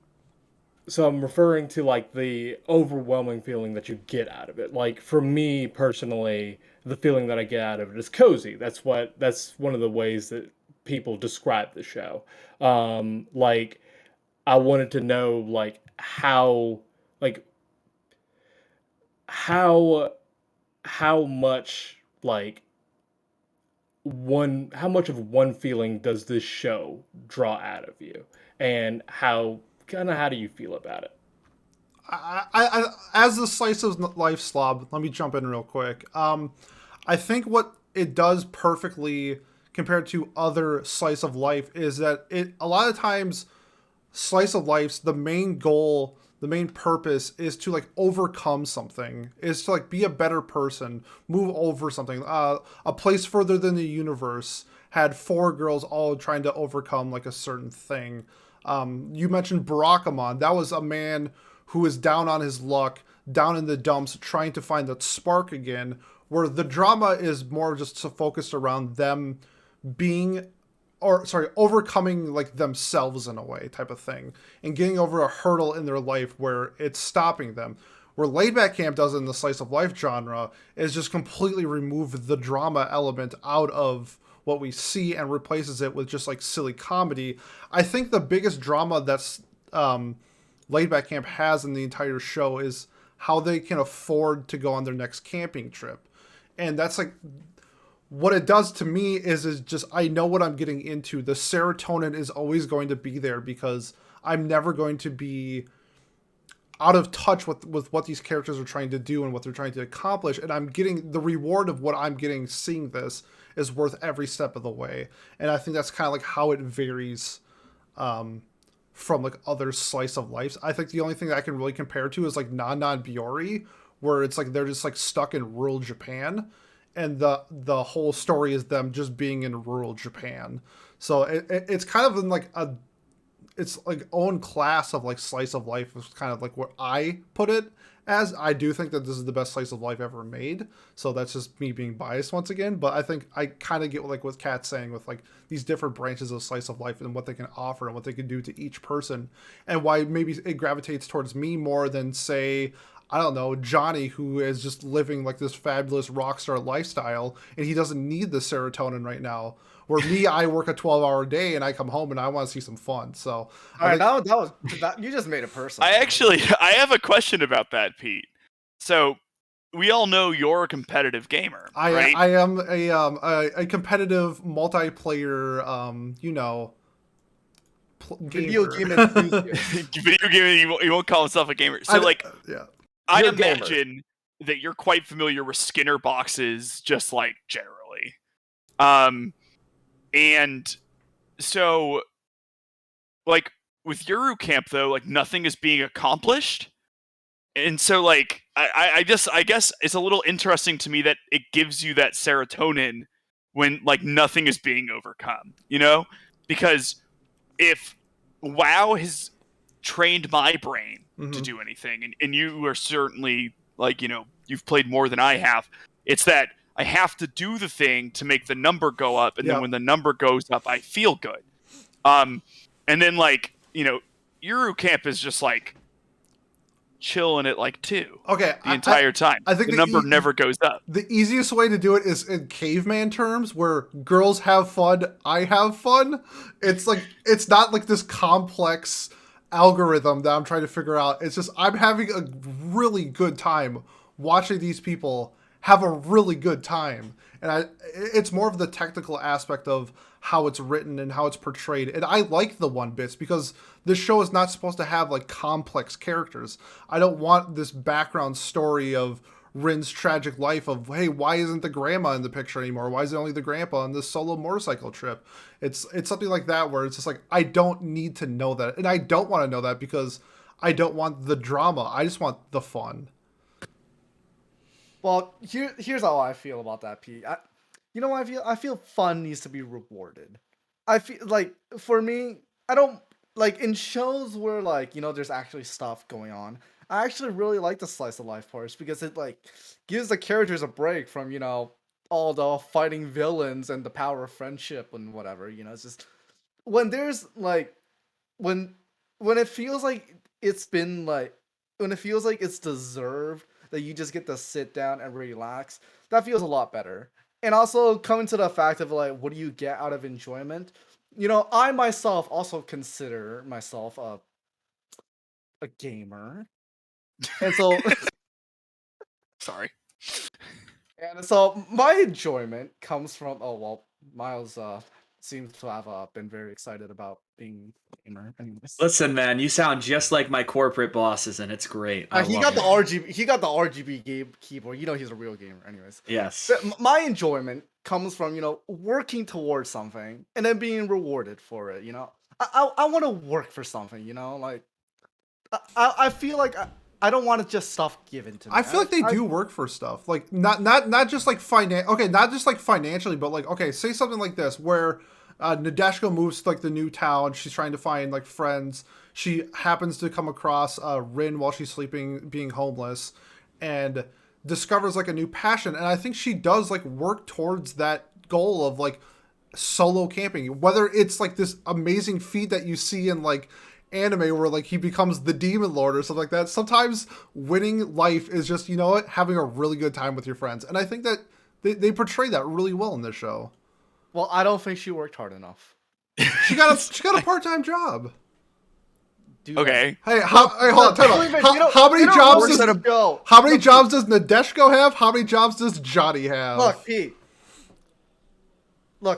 so I'm referring to like the overwhelming feeling that you get out of it. Like, for me personally, the feeling that I get out of it is cozy. That's one of the ways that people describe the show. Like, I wanted to know like like how how much like how much of one feeling does this show draw out of you, and how do you feel about it? As the slice of life slob, let me jump in real quick. I think what it does perfectly compared to other slice of life is that it a lot of times slice of life's the main goal, the main purpose is to like overcome something, is to like be a better person, move over something. A place further than the universe had four girls all trying to overcome like a certain thing. You mentioned Barakamon. That was a man who is down on his luck, down in the dumps, trying to find that spark again. Where the drama is more just focused around them being, or sorry, overcoming like themselves in a way, type of thing, and getting over a hurdle in their life where it's stopping them. Where Laid Back Camp does in the slice of life genre is just completely remove the drama element out of what we see and replaces it with just like silly comedy. I think the biggest drama that's Laid Back Camp has in the entire show is how they can afford to go on their next camping trip. And that's like what it does to me is just I know what I'm getting into. The serotonin is always going to be there because I'm never going to be out of touch with what these characters are trying to do and what they're trying to accomplish, and I'm getting the reward of what I'm getting seeing this is worth every step of the way. And I think that's kind of like how it varies from like other slice of life. I think the only thing that I can really compare to is like Non Biori, where it's like they're just like stuck in rural Japan, and the whole story is them just being in rural Japan. So it's kind of in like a it's like own class of like slice of life is kind of like what I put it as. I do think that this is the best slice of life ever made. So that's just me being biased once again. But I think I kind of get like what Kat's saying with like these different branches of slice of life and what they can offer and what they can do to each person, and why maybe it gravitates towards me more than say, I don't know, Johnny, who is just living like this fabulous rock star lifestyle and he doesn't need the serotonin right now. Where me, I work a 12-hour day and I come home and I want to see some fun. So All I right, think- you just made it personal. I have a question about that, Pete. So we all know you're a competitive gamer, right? I am a competitive multiplayer Video gamer. game enthusiast. Video game, he won't call himself a gamer. So yeah. I You're a gamer. imagine that you're quite familiar with Skinner boxes, just like generally. And so, like with Yuru Camp, though, like nothing is being accomplished, and so like I guess it's a little interesting to me that it gives you that serotonin when like nothing is being overcome, you know? Because if WoW has trained my brain to do anything, and you are certainly like, you know, you've played more than I have, it's that I have to do the thing to make the number go up, and then when the number goes up, I feel good. And then like, you know, Yuru Camp is just like chilling at like 2 the entire time. I think the number never goes up. The easiest way to do it is in caveman terms, where girls have fun, I have fun. It's like, it's not like this complex algorithm that I'm trying to figure out. It's just I'm having a really good time watching these people have a really good time, and it's more of the technical aspect of how it's written and how it's portrayed. And I like the 1-bits because this show is not supposed to have like complex characters. I don't want this background story of Rin's tragic life of, hey, why isn't the grandma in the picture anymore? Why is it only the grandpa on this solo motorcycle trip? It's something like that where it's just like, I don't need to know that. And I don't want to know that because I don't want the drama. I just want the fun. Well, here's how I feel about that, Pete. You know what I feel? I feel fun needs to be rewarded. I feel like, for me, I don't like in shows where like, you know, there's actually stuff going on. I actually really like the slice of life parts because it like gives the characters a break from, you know, all the fighting villains and the power of friendship and whatever. You know, it's just when there's like when it feels like it's been like when it feels like it's deserved that you just get to sit down and relax, that feels a lot better. And also coming to the fact of like, what do you get out of enjoyment? You know, I myself also consider myself a gamer. And so Sorry. and so my enjoyment comes from Miles seems to have been very excited about being a gamer. Anyways. Listen, man, you sound just like my corporate bosses, and it's great. He got the RGB game keyboard. You know he's a real gamer. Anyways. Yes. But my enjoyment comes from, you know, working towards something and then being rewarded for it. You know, I want to work for something. You know, like I feel like I don't want to just stuff given to me. I feel like they do work for stuff, like not just like not just like financially, but like, okay, say something like this where Nadeshko moves to like the new town. She's trying to find like friends. She happens to come across Rin while she's sleeping, being homeless, and discovers like a new passion. And I think she does like work towards that goal of like solo camping, whether it's like this amazing feat that you see in like anime where like he becomes the demon lord or something like that. Sometimes winning life is just, you know what, having a really good time with your friends. And I think that they portray that really well in this show. Well, I don't think she worked hard enough. She got a part-time job. Okay. Hey, hold on, how many jobs does Nadeshko have? How many jobs does Johnny have? Look,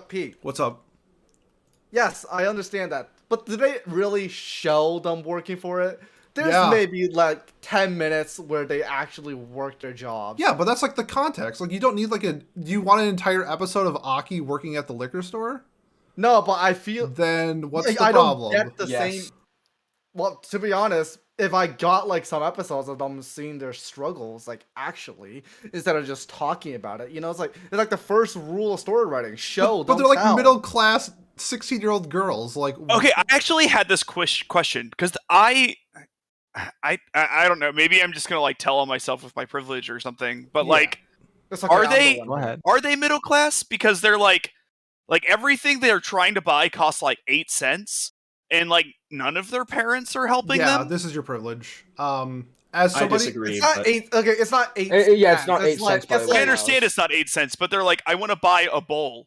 Pete. What's up? Yes, I understand that. But did they really show them working for it? There's maybe like 10 minutes where they actually work their jobs. Yeah, but that's like the context. Like, you don't need like do you want an entire episode of Aki working at the liquor store? No, but I feel... Then what's the I problem? don't get the same... Well, to be honest, if I got like some episodes of them seeing their struggles, like actually, instead of just talking about it, you know, it's like the first rule of story writing. But they're like middle-class 16-year-old girls. Like, okay, I actually had this question because I don't know. Maybe I'm just gonna like tell on myself with my privilege or something. But like, are they middle class? Because they're like everything they're trying to buy costs like 8 cents, and like none of their parents are helping them. Yeah, this is your privilege. As somebody, I disagree. It's not 8. Okay, it's not 8. Yeah, it's not 8 cents. I understand it's not 8 cents, but they're like, I want to buy a bowl.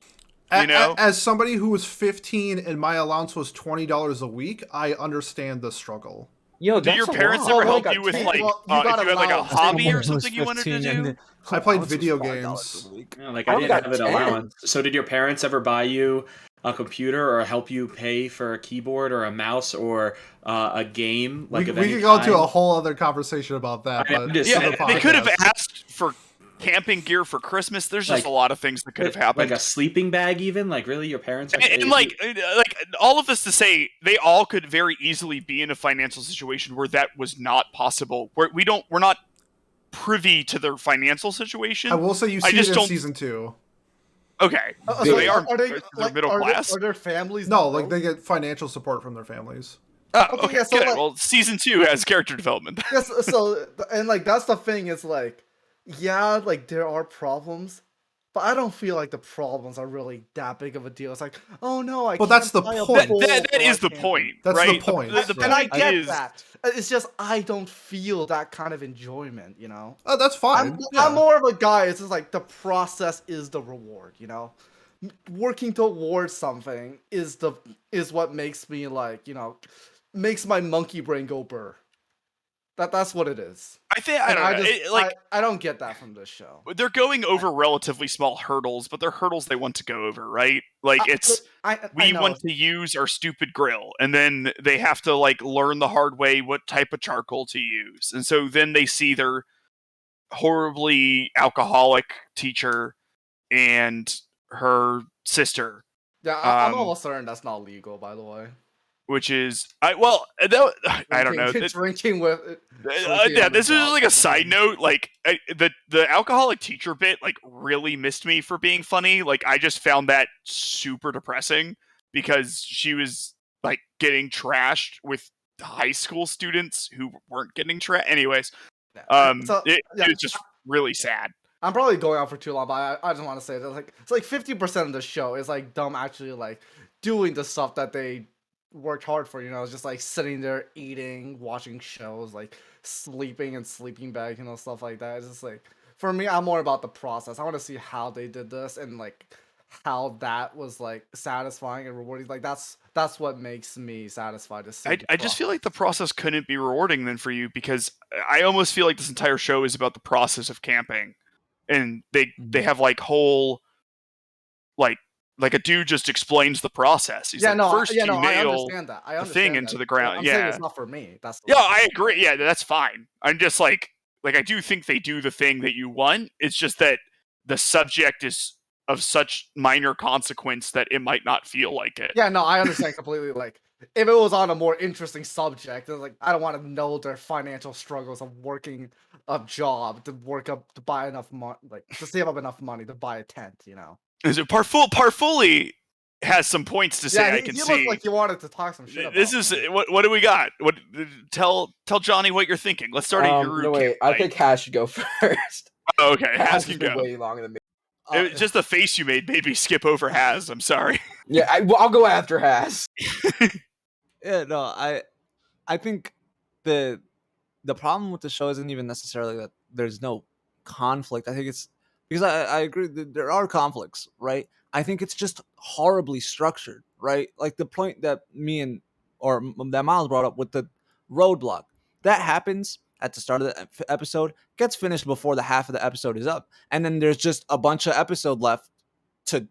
You know, As somebody who was 15 and my allowance was $20 a week, I understand the struggle. Yo, did your that's a parents lot. ever Well, help you with ten- like well, you if got you had like a allowance. hobby Someone or who was something you wanted to 15 and do? the I played allowance was video $5 games. a week. Yeah, like I I only didn't got have an 10. allowance. So did your parents ever buy you a computer or help you pay for a keyboard or a mouse or a game? Like We of we any could go into kind? a whole other conversation about that, I'm but just for Yeah, the saying, they could have podcast. asked for camping gear for Christmas. There's just Like- a lot of things that could have happened. Like a sleeping bag, even? Like really, your parents? And like all of this to say, they all could very easily be in a financial situation where that was not possible. We're not privy to their financial situation. I will say you I see just it in don't- season 2. Okay, So so they are are they they're like middle are class. are their families? No, like broke? they get financial support from their families. Oh, Okay, okay, yeah, so, good. like- Well, season 2 has character development. Yes, so and like that's the thing is like, yeah, like there are problems, but I don't feel like the problems are really that big of a deal. It's like, oh no, I Well, can't that's the buy a point. bowl that for is our the camping. point, That's the right? point. The And I point get is, that. It's just I don't feel that kind of enjoyment, you know. Oh, that's fine. I'm more of a guy. It's just like the process is the reward, you know. Working towards something is what makes me like, you know, makes my monkey brain go burr. That's what it is. I think I And don't know. just, I don't get that from this show. They're going over relatively small hurdles, but they're hurdles they want to go over, right? Like it's I we know. want to use our stupid grill, and then they have to like learn the hard way what type of charcoal to use, and so then they see their horribly alcoholic teacher and her sister, Yeah, I'm um, almost certain that's not legal, by the way. which is I don't know. Drinking with. Yeah, this is like a side note. Like the alcoholic teacher bit, like really missed me for being funny. Like I just found that super depressing because she was like getting trashed with high school students who weren't getting trashed. Anyways, it was just really sad. I'm probably going on for too long, but I just want to say that like it's like 50% of the show is like them actually like doing the stuff that they worked hard for. You know, it's just like sitting there eating, watching shows, like sleeping and sleeping bag, you know, stuff like that. It's just like for me, I'm more about the process. I want to see how they did this and like how that was like satisfying and rewarding. Like that's what makes me satisfied to see. I just feel like the process couldn't be rewarding then for you because I almost feel like this entire show is about the process of camping. And they have like whole like a dude just explains the process. He's like, first you I nail understand that. I the understand thing that. into the ground. I'm saying Yeah, it's not for me. That's yeah, I agree. Yeah, that's fine. I'm just like I do think they do the thing that you want. It's just that the subject is of such minor consequence that it might not feel like it. Yeah, no, I understand completely. Like, if it was on a more interesting subject, it's like I don't want to know their financial struggles of working a job to buy enough money, like to save up enough money to buy a tent. You know. Is it Parfully has some points to say. Yeah, I can he see. looked like you wanted to talk some shit about. This is what do we got? What tell Johnny what you're thinking. Let's start at Yuru. No, wait. I think Hash should go first. Oh, okay, Haz Hash can has been go. way longer than me. It was just the face you made me skip over Haz. I'm sorry. Yeah, I'll go after Hash. Yeah, no, I think the problem with the show isn't even necessarily that there's no conflict. I think it's because I agree that there are conflicts, right? I think it's just horribly structured, right? Like the point that that Miles brought up with the roadblock that happens at the start of the episode, gets finished before the half of the episode is up, and then there's just a bunch of episode left to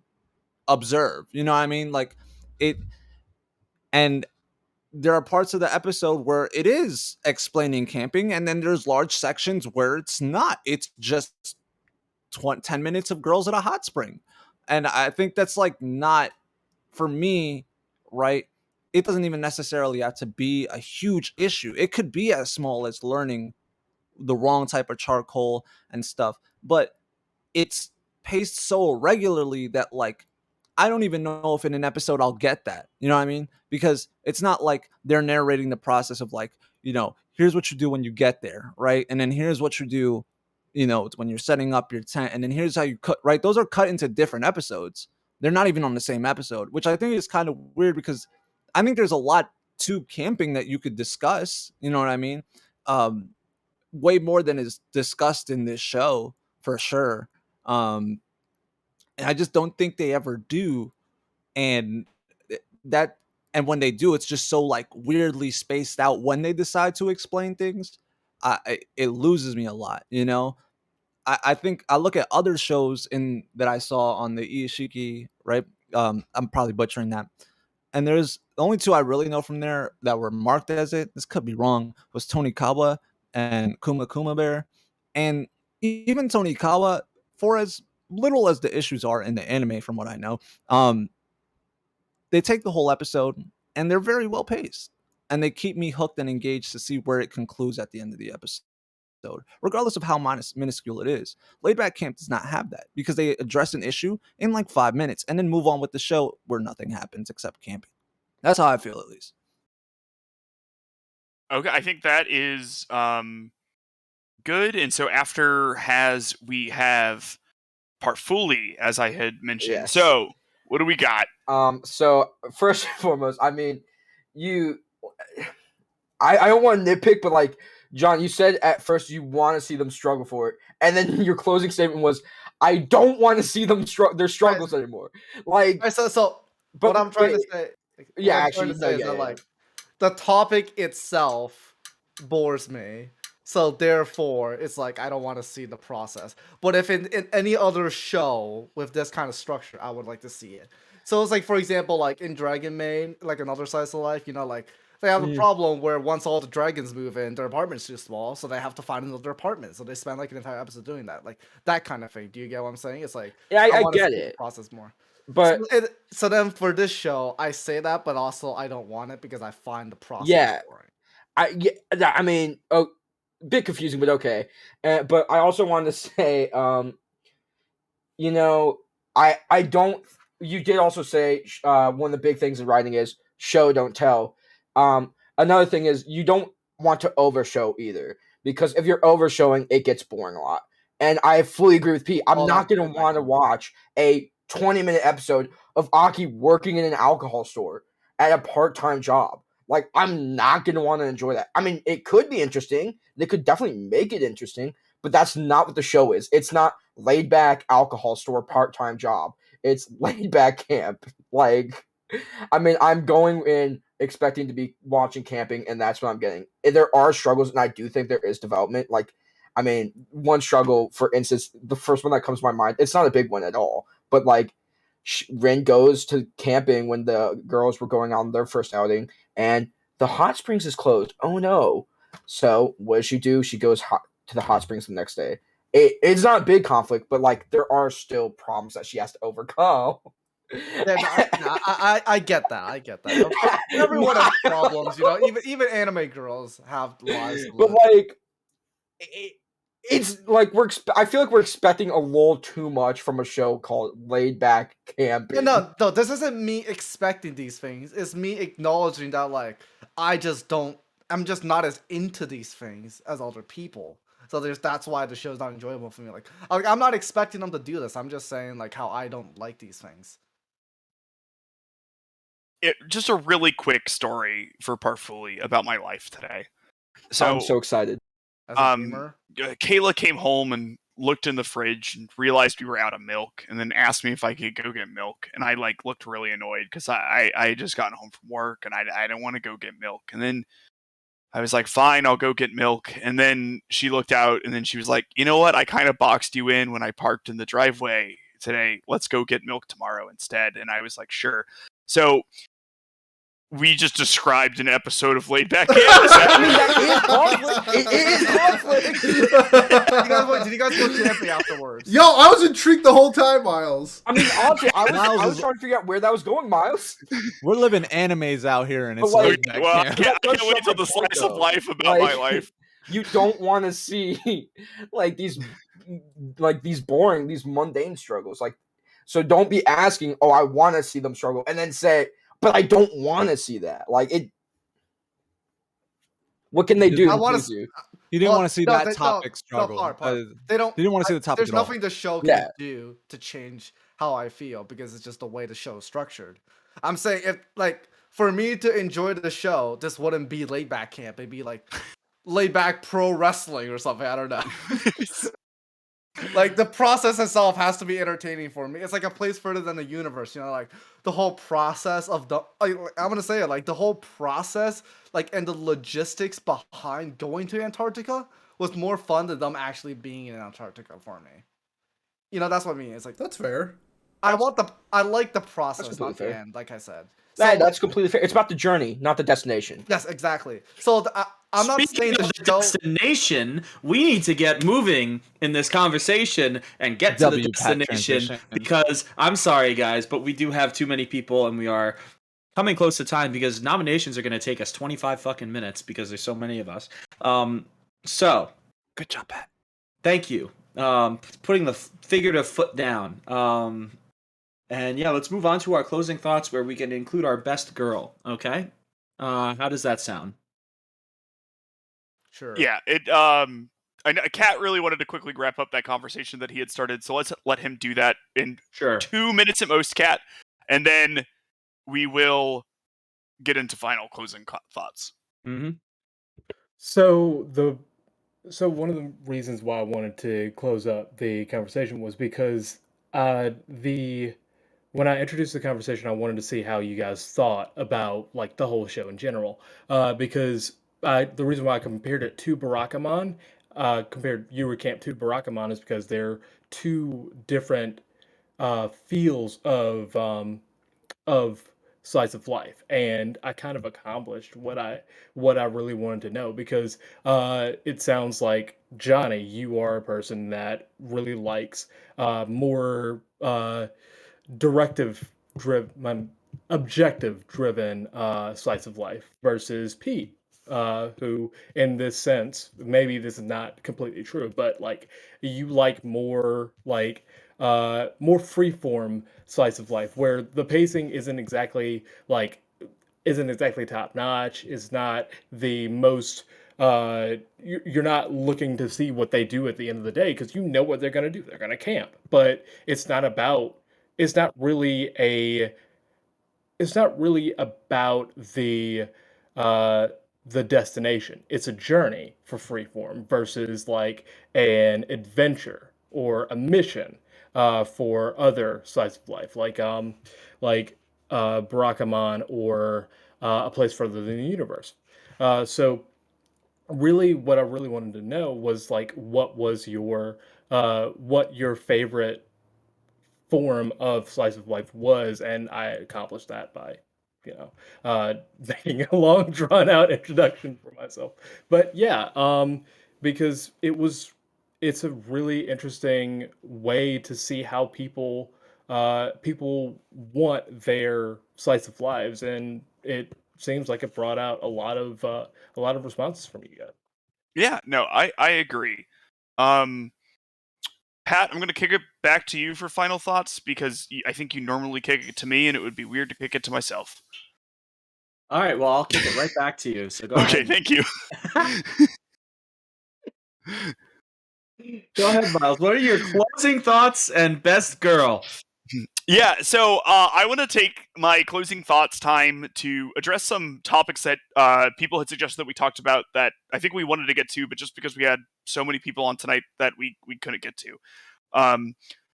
observe. You know what I mean? Like it, and there are parts of the episode where it is explaining camping, and then there's large sections where it's not. It's just 10 minutes of girls at a hot spring. And I think that's like not, for me, right? It doesn't even necessarily have to be a huge issue. It could be as small as learning the wrong type of charcoal and stuff, but it's paced so regularly that like I don't even know if in an episode I'll get that. You know what I mean? Because it's not like they're narrating the process of like, you know, here's what you do when you get there, right? And then here's what you do, you know, when you're setting up your tent, and then here's how you cut, right? Those are cut into different episodes. They're not even on the same episode, which I think is kind of weird because I think there's a lot to camping that you could discuss. You know what I mean? Way more than is discussed in this show for sure. and I just don't think they ever do. And that, and when they do, it's just so like weirdly spaced out when they decide to explain things. It loses me a lot, you know. I think I look at other shows in that I saw on the Iishiki, right? I'm probably butchering that. And there's the only two I really know from there that were marked as it. This could be wrong. Was Tonikawa and Kuma Kuma Bear, and even Tonikawa, for as little as the issues are in the anime, from what I know, they take the whole episode and they're very well paced, and they keep me hooked and engaged to see where it concludes at the end of the episode, regardless of how minuscule it is. Laid Back Camp does not have that because they address an issue in like 5 minutes and then move on with the show where nothing happens except camping. That's how I feel, at least. Okay, I think that is good. And so after we have Partfuli, as I had mentioned. Yes. So what do we got? So first and foremost, I mean, I don't want to nitpick, but like John, you said at first you want to see them struggle for it, and then your closing statement was, "I don't want to see them their struggles anymore." Like, So but what I'm trying to say, yeah, what I'm actually, trying to say no, is yeah, that yeah. like the topic itself bores me. So therefore, it's like I don't want to see the process. But if in any other show with this kind of structure, I would like to see it. So it's like, for example, like in Dragon Maid, like another slice of life, you know, like they have a problem where once all the dragons move in, their apartment's too small, so they have to find another apartment. So they spend like an entire episode doing that, like that kind of thing. Do you get what I'm saying? It's like Yeah, I want to get see the it, process more. but So then for this show, I say that, but also I don't want it because I find the process yeah, boring. I mean, bit confusing, but okay. But I also wanted to say, you know, I don't. You did also say one of the big things in writing is show, don't tell. Another thing is you don't want to overshow either, because if you're overshowing, it gets boring a lot. And I fully agree with Pete. I'm Oh, not that's going good, to want to watch a 20-minute episode of Aki working in an alcohol store at a part-time job. Like, I'm not going to want to enjoy that. I mean, it could be interesting. They could definitely make it interesting, but that's not what the show is. It's not laid back alcohol store part-time job. It's laid back camp. Like, I mean, I'm going in expecting to be watching camping, and that's what I'm getting. And there are struggles, and I do think there is development. Like, I mean, one struggle, for instance, the first one that comes to my mind, it's not a big one at all, but like, Rin goes to camping when the girls were going on their first outing, and the hot springs is closed. Oh no! So what does she do? She goes to the hot springs the next day. It's not a big conflict, but like there are still problems that she has to overcome. Yeah, I get that. I get that. Everyone has problems, you know. Even anime girls have lives to But live. like, it's like I feel like we're expecting a little too much from a show called Laid Back Camping. Yeah, no, this isn't me expecting these things. It's me acknowledging that, like, I'm just not as into these things as other people. So that's why the show's not enjoyable for me. Like, I'm not expecting them to do this. I'm just saying, like, how I don't like these things. Just a really quick story for Partfuli about my life today. I'm so excited. As a gamer, Kayla came home and looked in the fridge and realized we were out of milk, and then asked me if I could go get milk. And I like looked really annoyed because I had just gotten home from work and I didn't want to go get milk. And then I was like, fine, I'll go get milk. And then she looked out and then she was like, you know what? I kind of boxed you in when I parked in the driveway today. Let's go get milk tomorrow instead. And I was like, sure. So we just described an episode of Laid Back Camp. I mean, that is conflict. It is conflict. Did you guys go camping afterwards? Yo, I was intrigued the whole time, Miles. I mean, honestly, I Miles was is- trying to figure out where that was going, Miles. We're living animes out here, and it's But, like, laid back Well, I camp. can't That's wait till my the point, slice of though. life about my Like, life. You don't want to see like these boring, these mundane struggles. Like, so don't be asking, "Oh, I want to see them struggle," and then say, "But I don't want to see that." Like it. What can they do? I wanna please you? You didn't Well, want to see no, that they- topic no, struggle. part. You They don't. didn't want to see the topic There's at all. nothing the show can Yeah. do to change how I feel because it's just the way the show is structured. I'm saying if like for me to enjoy the show, this wouldn't be laid back camp. It'd be like laid back pro wrestling or something. I don't know. Like the process itself has to be entertaining for me. It's like a place further than the universe, like the whole process of I'm gonna say it, like the whole process, like and the logistics behind going to Antarctica was more fun than them actually being in Antarctica for me. That's what I mean. It's like That's fair. I like the process, completely not the fair. end, like I said. So That's completely fair. It's about the journey, not the destination. yes, exactly. So I'm not Speaking saying of the the show. destination, we need to get moving in this conversation and get to the W pack destination transition. because I'm sorry, guys, but we do have too many people and we are coming close to time because nominations are going to take us 25 fucking minutes because there's so many of us. So Good job, Pat. thank you. Putting the figurative foot down. And yeah, let's move on to our closing thoughts where we can include our best girl. Okay. How does that sound? Sure. Yeah, I know Kat really wanted to quickly wrap up that conversation that he had started, so let's let him do that in Sure. 2 minutes at most, Kat, and then we will get into final closing thoughts. Mm-hmm. So one of the reasons why I wanted to close up the conversation was because the when I introduced the conversation, I wanted to see how you guys thought about like the whole show in general. Because the reason why I compared it to Barakamon, compared Yuru Camp to Barakamon, is because they're two different feels of slice of life, and I kind of accomplished what I really wanted to know, because it sounds like, Johnny, you are a person that really likes more directive driven, objective driven slice of life, versus Pete, who, in this sense, maybe this is not completely true, but like you like more freeform slice of life, where the pacing isn't exactly top notch, is not the most you're not looking to see what they do at the end of the day, because you know what they're going to do. They're going to camp, but it's not really a it's not really about uh the destination. It's a journey for freeform versus like an adventure or a mission for other sides of life, like Barakamon, or a place further than the universe. So really, what I really wanted to know was like, what your favorite form of slice of life was, and I accomplished that by, you know, making a long drawn out introduction for myself. But yeah, because it's a really interesting way to see how people want their slice of lives, and it seems like it brought out a lot of responses from you guys. Yeah, no, I agree. Um, Pat, I'm going to kick it back to you for final thoughts, because I think you normally kick it to me, and it would be weird to kick it to myself. All right, well, I'll kick it right back to you. So go Okay, ahead. thank you. Go ahead, Miles. What are your closing thoughts and best girl? Yeah, so I want to take my closing thoughts time to address some topics that people had suggested that we talked about that I think we wanted to get to, but just because we had so many people on tonight that we couldn't get to. Um,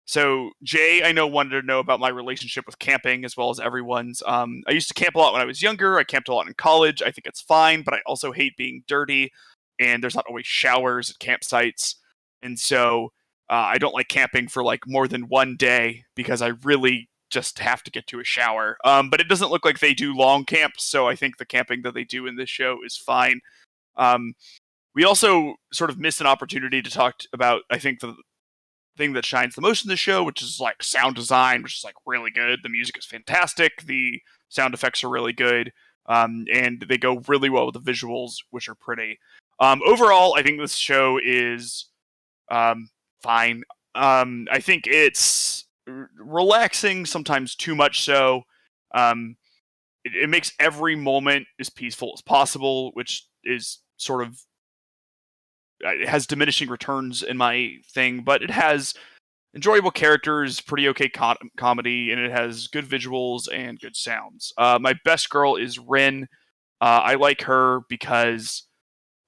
so Jay, I know, wanted to know about my relationship with camping, as well as everyone's. I used to camp a lot when I was younger. I camped a lot in college. I think it's fine, but I also hate being dirty, and there's not always showers at campsites, and so I don't like camping for like more than one day because I really just have to get to a shower. But it doesn't look like they do long camps, so I think the camping that they do in this show is fine. Um, we also sort of missed an opportunity to talk about, I think, the thing that shines the most in the show, which is like sound design, which is like really good. The music is fantastic. The sound effects are really good. And they go really well with the visuals, which are pretty. Overall, I think this show is fine. I think it's relaxing, sometimes too much so. It makes every moment as peaceful as possible, which is sort of it has diminishing returns in my thing, but it has enjoyable characters, pretty okay comedy, and it has good visuals and good sounds. My best girl is Rin. I like her because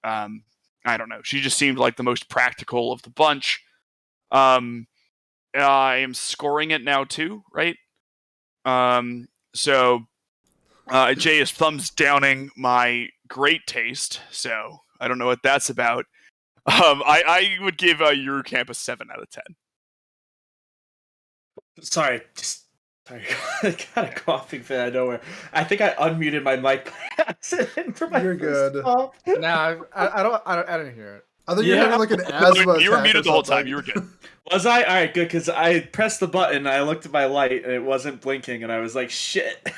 I don't know, she just seemed like the most practical of the bunch. I am scoring it now too, right? So Jay is thumbs downing my great taste, so I don't know what that's about. I would give Yuru Camp a 7 out of 10. Sorry, sorry. I got a coughing fit out of nowhere. I think I unmuted my mic by accident for my You're first good. cough. Nah, I didn't hear it. I thought you were having like an asthma You were attack muted or the whole time. something. You were good. Was I? All right, good, because I pressed the button, I looked at my light, and it wasn't blinking, and I was like, shit.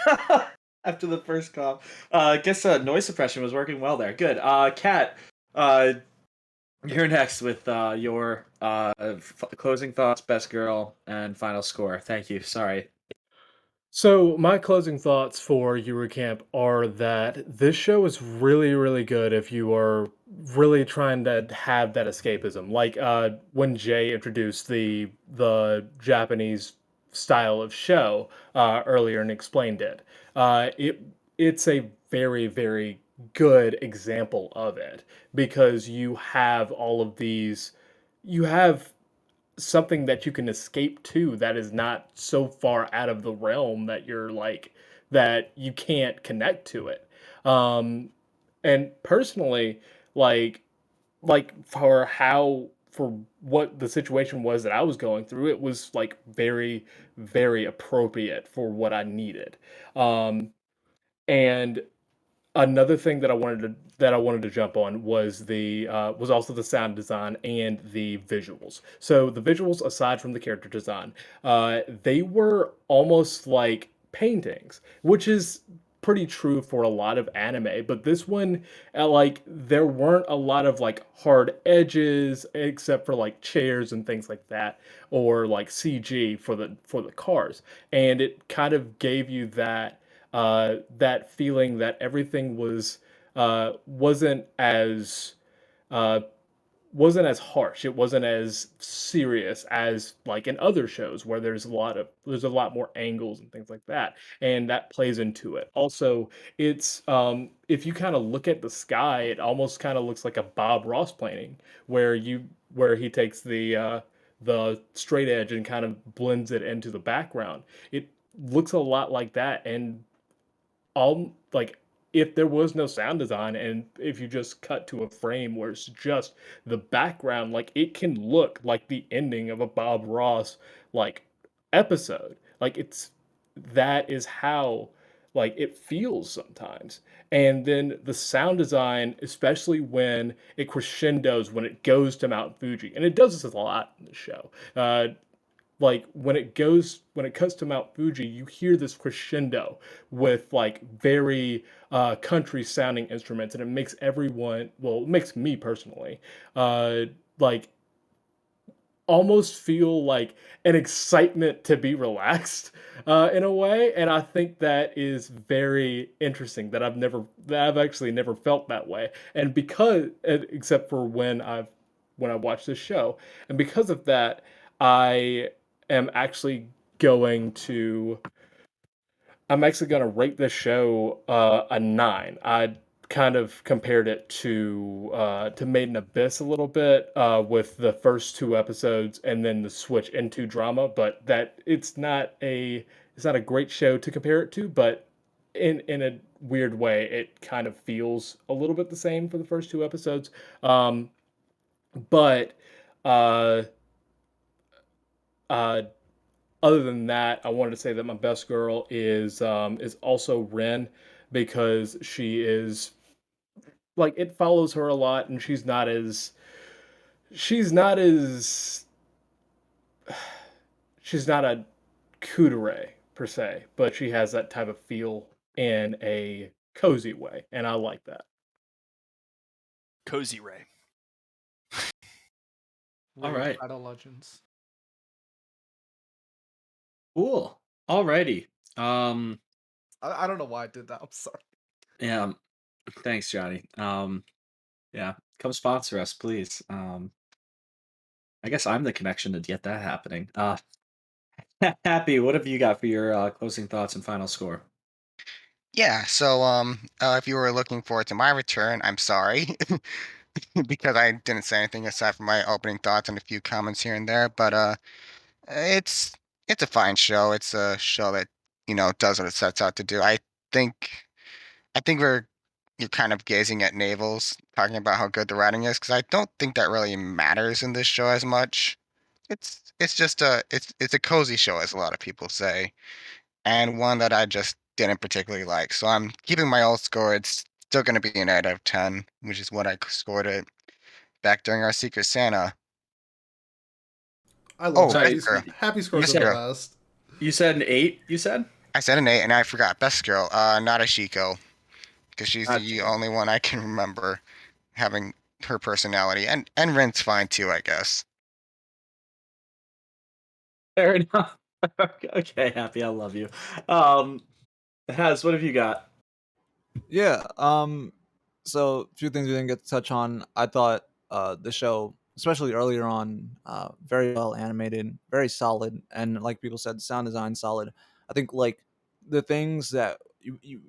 After the first cough. I guess noise suppression was working well there. Good. Kat, you're next with your closing thoughts, best girl, and final score. Thank you. Sorry. So my closing thoughts for Eurocamp are that this show is really, really good if you are really trying to have that escapism. Like when Jay introduced the Japanese style of show earlier and explained it. It's a very, very good example of it because you have all of these. You have something that you can escape to that is not so far out of the realm that you're like that you can't connect to it. Um, and personally, like for what the situation was that I was going through, it was like very, very appropriate for what I needed. And another thing that I wanted to jump on was the was also the sound design and the visuals. So the visuals, aside from the character design, they were almost like paintings, which is pretty true for a lot of anime. But this one, like there weren't a lot of like hard edges, except for like chairs and things like that, or like CG for the cars, and it kind of gave you that feeling that everything uh, wasn't as harsh. It wasn't as serious as like in other shows where there's a lot more angles and things like that, and that plays into it. Also, it's if you kind of look at the sky, it almost kind of looks like a Bob Ross painting where he takes the straight edge and kind of blends it into the background. It looks a lot like that, and all like if there was no sound design and if you just cut to a frame where it's just the background, like it can look like the ending of a Bob Ross like episode. Like it's that is how like it feels sometimes. And then the sound design, especially when it crescendos, when it goes to Mount Fuji, and it does this a lot in the show. Like when it cuts to Mount Fuji, you hear this crescendo with like very country sounding instruments, and it makes everyone, well, it makes me personally, like almost feel like an excitement to be relaxed in a way. And I think that is very interesting that I've actually never felt that way. And because except for when I watched this show, and because of that, I am actually going to I'm actually going to rate this show a 9. I kind of compared it to Made in Abyss a little bit with the first 2 episodes and then the switch into drama, but that it's not a great show to compare it to, but in a weird way, it kind of feels a little bit the same for the first 2 episodes. But uh, uh, other than that, I wanted to say that my best girl is also Ren because she is like it follows her a lot, and she's not as she's not a kudere per se, but she has that type of feel in a cozy way, and I like that. Cozy Ray. All right. Battle Legends. Cool. Alrighty. I don't know why I did that. I'm sorry. Yeah. Thanks, Johnny. Yeah. Come sponsor us, please. I guess I'm the connection to get that happening. Happy, what have you got for your closing thoughts and final score? Yeah, so if you were looking forward to my return, I'm sorry. because I didn't say anything aside from my opening thoughts and a few comments here and there. But it's it's a fine show. It's a show that does what it sets out to do. Think I think you're kind of gazing at navels, talking about how good the writing is, because I don't think that really matters in this show as much. It's just it's a cozy show, as a lot of people say, and one that I just didn't particularly like. So I'm keeping my old score. It's still going to be an 8 out of 10, which is what I scored it back during our Secret Santa. I love Oh, Sorry, best girl. happy scores Best are the girl. best. you said an 8. You said I said an 8, and I forgot. Best girl. Not Ashiko, because she's not the only one I can remember having her personality, and Rin's fine too, I guess. fair enough. Okay, Happy, I love you. Has, what have you got? Yeah. So a few things we didn't get to touch on. I thought the show, especially earlier on, very well animated, very solid, and like people said, sound design solid. I think like the things that you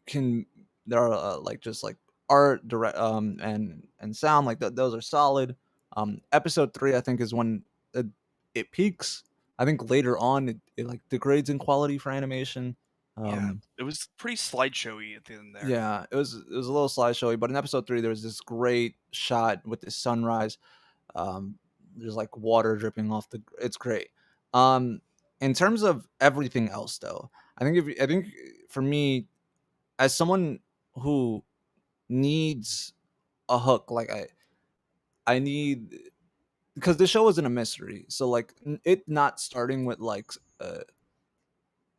can there are like just like art direct and sound like those are solid. Episode 3 I think is when it peaks. I think later on it like degrades in quality for animation. Yeah, um it was pretty slideshowy at the end there. yeah, it was a little slideshowy, but in episode 3 there was this great shot with the sunrise. There's like water dripping off the it's great. In terms of everything else though, I think for me, as someone who needs a hook, like I need, because the show isn't a mystery, so like it not starting with like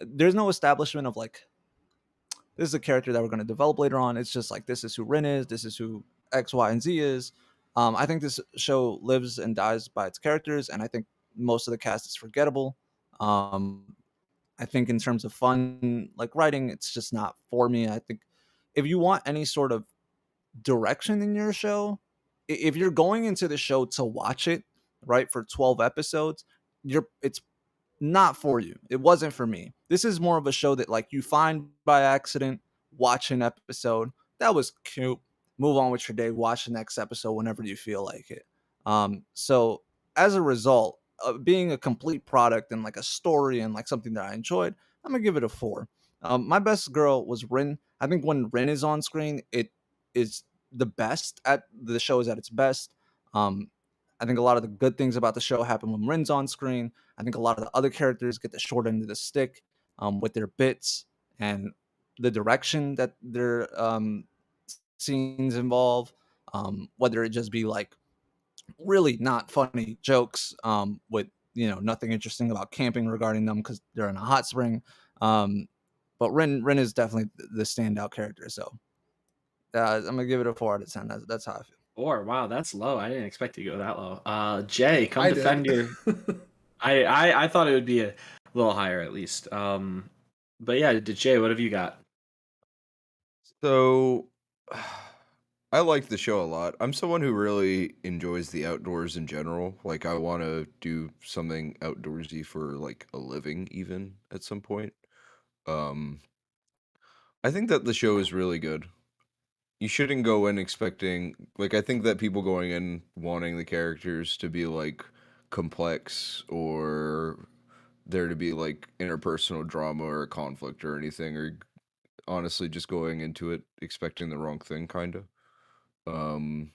there's no establishment of like this is a character that we're going to develop later on. It's just like this is who Rin is, this is who X, Y, and Z is. I think this show lives and dies by its characters, and I think most of the cast is forgettable. I think in terms of fun, like writing, it's just not for me. I think if you want any sort of direction in your show, if you're going into the show to watch it, right, for 12 episodes, it's not for you. It wasn't for me. This is more of a show that like you find by accident, watch an episode. That was cute. Move on with your day, watch the next episode whenever you feel like it. So as a result, being a complete product and like a story and like something that I enjoyed, I'm gonna give it a 4. My best girl was Rin. I think when Rin is on screen, it is the show is at its best. Um, I think a lot of the good things about the show happen when Rin's on screen. I think a lot of the other characters get the short end of the stick with their bits and the direction that their scenes involve. Whether it just be like really not funny jokes with nothing interesting about camping regarding them because they're in a hot spring. Um, but Rin is definitely the standout character. So I'm gonna give it a 4 out of 10. That's how I feel. 4. Wow, that's low. I didn't expect you to go that low. Jay, come I defend did. your. I thought it would be a little higher at least. But yeah, Jay, what have you got? So, I like the show a lot. I'm someone who really enjoys the outdoors in general. Like, I want to do something outdoorsy for like a living, even at some point. Um, I think that the show is really good. You shouldn't go in expecting like I think that people going in wanting the characters to be like complex or there to be like interpersonal drama or conflict or anything or honestly just going into it expecting the wrong thing kind of. Um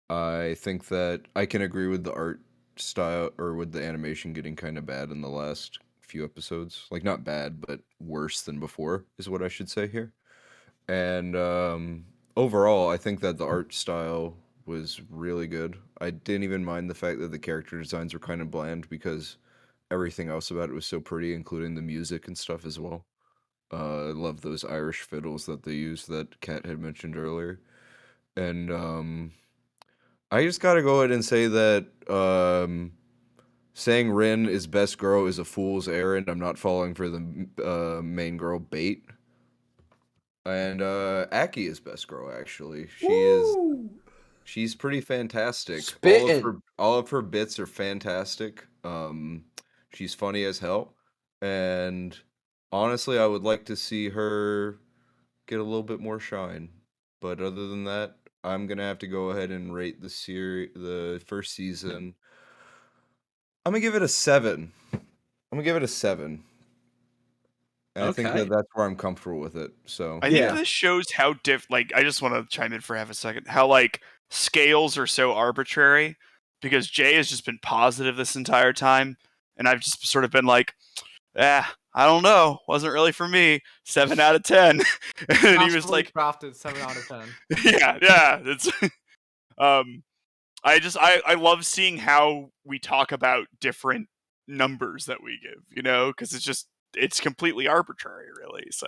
I think that I can agree with the art style or with the animation getting kind of bad in the last few episodes. Like not bad, but worse than before is what I should say here. And overall, I think that the art style was really good. I didn't even mind the fact that the character designs were kind of bland because everything else about it was so pretty, including the music and stuff as well. I love those Irish fiddles that they use that Kat had mentioned earlier. And I just gotta go ahead and say that saying Rin is best girl is a fool's errand. I'm not falling for the main girl bait. And Aki is best girl actually. Woo! She's pretty fantastic. Spitting. All of her bits are fantastic. She's funny as hell. And honestly, I would like to see her get a little bit more shine. but other than that, I'm gonna have to go ahead and rate the first season. I'm gonna give it a 7. I'm gonna give it a 7. And I think Okay. that's where I'm comfortable with it. So I think Yeah. this shows how like, I just want to chime in for half a second. How like scales are so arbitrary, because Jay has just been positive this entire time, and I've just sort of been like, I don't know, wasn't really for me. 7 out of 10. And he was Masterfully like, crafted 7 out of 10. yeah. It's I love seeing how we talk about different numbers that we give, because it's completely arbitrary, really. So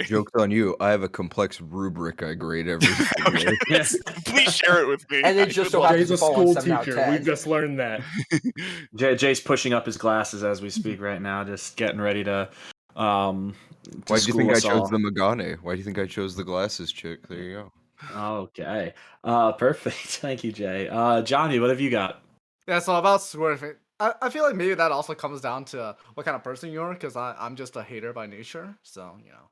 joke's on you. I have a complex rubric I grade everything okay, with. Yes. please share it with me. And it I just would so love happens Jay's to a fall on school 7 out of teacher. 10. We've just learned that. Jay's pushing up his glasses as we speak right now, just getting ready to Why do you school think I us chose all. the Magane? Why do you think I chose the glasses chick? There you go. Okay. Perfect. Thank you, Jay. Johnny, what have you got? Yeah, so about swerving, I feel like maybe that also comes down to what kind of person you are, because I'm just a hater by nature, so, you know.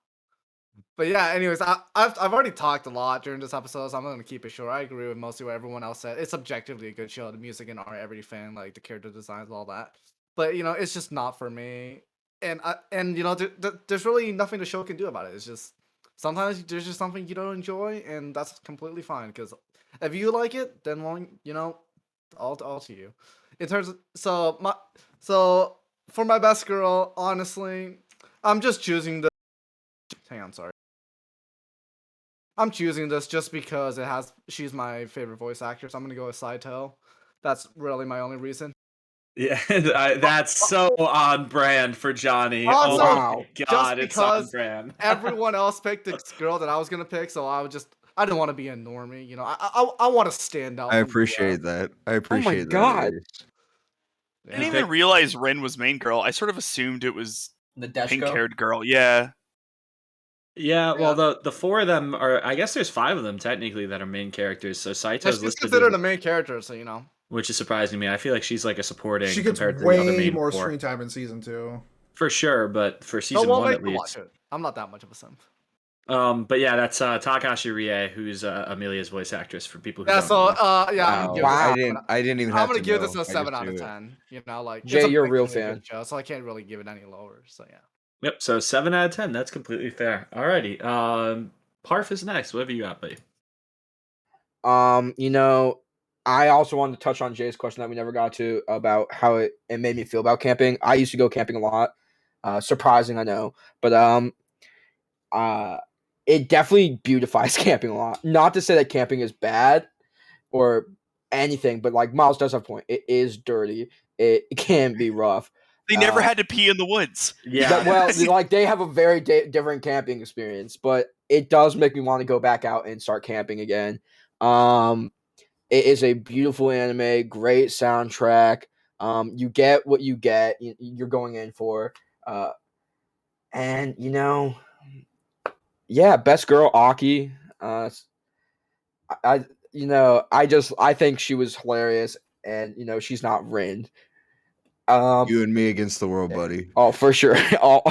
But yeah, anyways, I've already talked a lot during this episode, so I'm going to keep it short. I agree with mostly what everyone else said. It's objectively a good show. The music and art, everything, like the character designs, all that. But, you know, it's just not for me. And you know, there's really nothing the show can do about it. It's just, sometimes there's just something you don't enjoy, and that's completely fine, because if you like it, then, well, you know, all to you. In terms of, so for my best girl, honestly, I'm just choosing the, hang on, sorry. I'm choosing this just because she's my favorite voice actress. I'm gonna go with Saito. That's really my only reason. Yeah, that's so on brand for Johnny. Also, Oh Wow. my just god, it's on because brand. everyone else picked the girl that I was gonna pick, so I didn't want to be a normie. You know, I want to stand out. I from the appreciate that. I appreciate that. God. At least. I didn't even pick- realize Ren was main girl. I sort of assumed it was The Deshko. pink-haired girl. Yeah. Yeah, well, Yeah. the four of them are. I guess there's 5 of them technically that are main characters. So Yeah, Saito's she's listed, considered a main character, so you know. which is surprising to me. I feel like she's like a supporting She gets compared to the other way main more 4. screen time in season 2. For sure, but for Oh, season well, 1 wait at to watch least. it. I'm not that much of a simp. But yeah, that's Takashi Rie, who's Amelia's voice actress. For people who Yeah, don't so know. yeah, I'm gonna give this. Wow. I didn't even I'm have gonna to give know. this a I 7 just out of knew it. 10. You know, like Jay, it's you're a real objectively fan. good show, so I can't really give it any lower. So yeah. Yep. So 7 out of 10. That's completely fair. Alrighty. Parf is next. What have you got, buddy? You know, I also wanted to touch on Jay's question that we never got to about how it made me feel about camping. I used to go camping a lot. Surprising, I know, but it definitely beautifies camping a lot. Not to say that camping is bad or anything, but like Miles does have a point. It is dirty. It can be rough. They never had to pee in the woods. Yeah. Well, like they have a very different camping experience, but it does make me want to go back out and start camping again. It is a beautiful anime, great soundtrack. You get what you get. You're going in for, and you know, yeah, best girl Aki. I think she was hilarious, and you know, she's not Rin. You and me against the world, buddy. Oh, for sure. All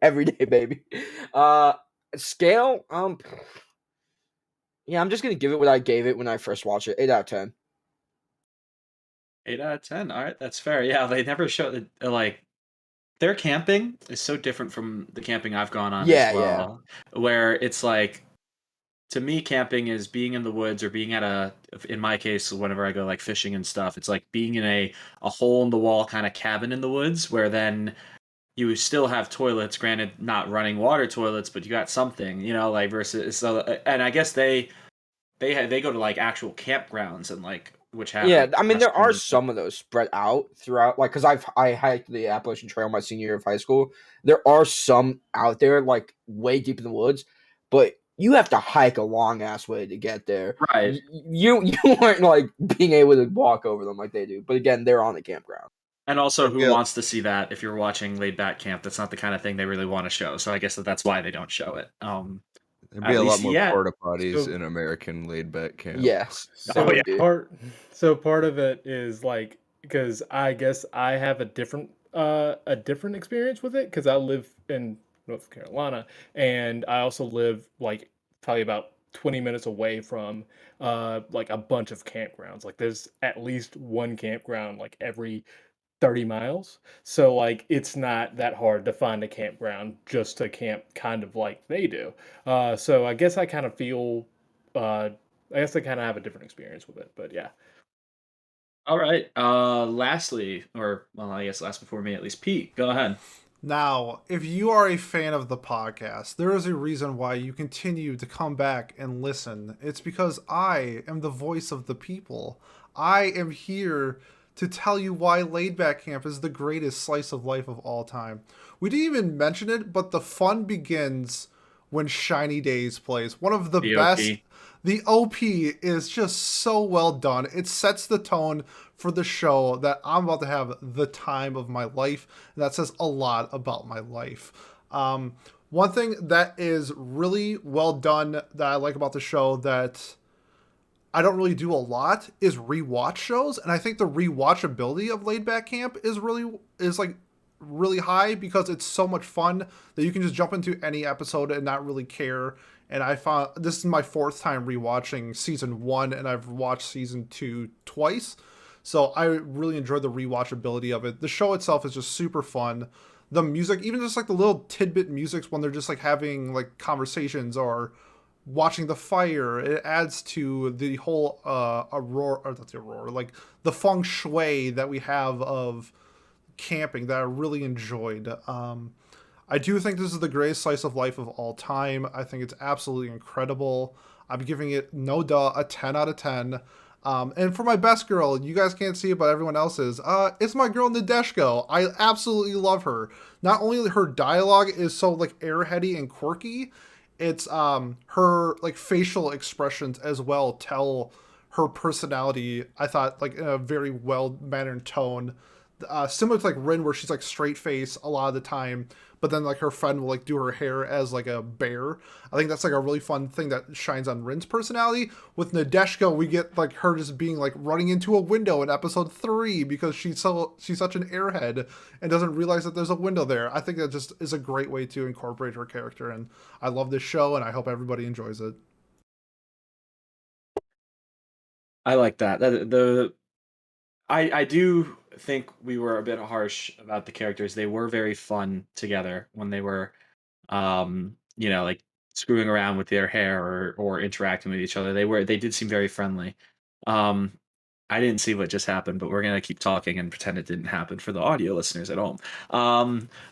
every day, baby. Scale. Yeah, I'm just gonna give it what I gave it when I first watched it. 8 out of 10. 8 out of 10. All right, that's fair. Yeah, they never show that like their camping is so different from the camping I've gone on Yeah, as well. Where it's like, to me, camping is being in the woods or being at in my case, whenever I go like fishing and stuff, it's like being in a hole in the wall kind of cabin in the woods where then you still have toilets, granted not running water toilets, but you got something, like versus, so, and I guess they go to like actual campgrounds and like, which have Yeah, like, I mean there are restrooms. some of those spread out throughout, like because I hiked the Appalachian Trail my senior year of high school. There are some out there like way deep in the woods, but you have to hike a long ass way to get there. Right. You aren't like being able to walk over them like they do. But again, they're on the campground. And also, who Yeah. wants to see that? If you're watching Laid Back Camp, that's not the kind of thing they really want to show. So I guess that's why they don't show it. There'd At be a lot least more yet. porta potties So- in American laid back camp. Yes. So Oh, yeah. part of it is like because I guess I have a different experience with it because I live in North Carolina and I also live like probably about 20 minutes away from like a bunch of campgrounds. Like there's at least one campground like every 30 miles. So like it's not that hard to find a campground just to camp kind of like they do. So I guess I kind of feel I guess I kind of have a different experience with it, but yeah. All right. Lastly, or well, I guess last before me at least, Pete, go ahead. Now, if you are a fan of the podcast, there is a reason why you continue to come back and listen. It's because I am the voice of the people. I am here to tell you why Laid Back Camp is the greatest slice of life of all time. We didn't even mention it, but the fun begins when Shiny Days plays. One of the The best. OP. The OP is just so well done. It sets the tone for the show that I'm about to have the time of my life. And that says a lot about my life. One thing that is really well done that I like about the show that I don't really do a lot is rewatch shows, and I think the rewatchability of Laid Back Camp is like really high because it's so much fun that you can just jump into any episode and not really care. And I found this is my fourth time rewatching season 1, and I've watched season 2 twice. So I really enjoyed the rewatchability of it. The show itself is just super fun. The music, even just like the little tidbit musics when they're just like having like conversations or watching the fire, it adds to the whole aurora, or not the aurora, like the feng shui that we have of camping that I really enjoyed. I do think this is the greatest slice of life of all time. I think it's absolutely incredible. I'm giving it no duh a 10 out of 10. And for my best girl, you guys can't see it, but everyone else is. It's my girl Nadeshko. I absolutely love her. Not only her dialogue is so like airheady and quirky, it's her like facial expressions as well tell her personality. I thought like in a very well mannered tone, similar to like Rin, where she's like straight face a lot of the time, but then like her friend will like do her hair as like a bear. I think that's like a really fun thing that shines on Rin's personality. With Nadeshka, we get like her just being like running into a window in episode 3 because she's such an airhead and doesn't realize that there's a window there. I think that just is a great way to incorporate her character, and I love this show, and I hope everybody enjoys it. I like that. I do think we were a bit harsh about the characters. They were very fun together when they were, like screwing around with their hair or interacting with each other. They did seem very friendly. Um, I didn't see what just happened, but we're gonna keep talking and pretend it didn't happen for the audio listeners at home.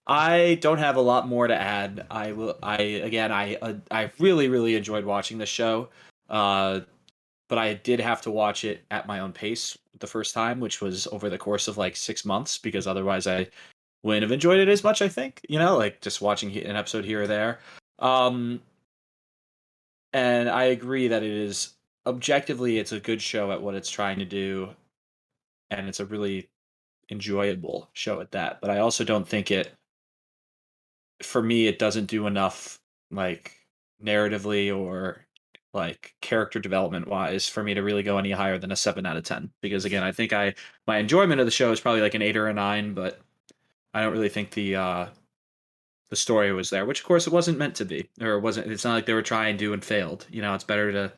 I don't have a lot more to add. I will. I again. I really really enjoyed watching the show. Uh, but I did have to watch it at my own pace the first time, which was over the course of like 6 months, because otherwise I wouldn't have enjoyed it as much. I think, like just watching an episode here or there. Um, and I agree that it is objectively it's a good show at what it's trying to do, and it's a really enjoyable show at that. But I also don't think for me, it doesn't do enough like narratively or like character development wise for me to really go any higher than a 7 out of 10, because again I think my enjoyment of the show is probably like an 8 or a 9, but I don't really think the story was there, which of course it wasn't meant to be, or it's not like they were trying to and failed. It's better to,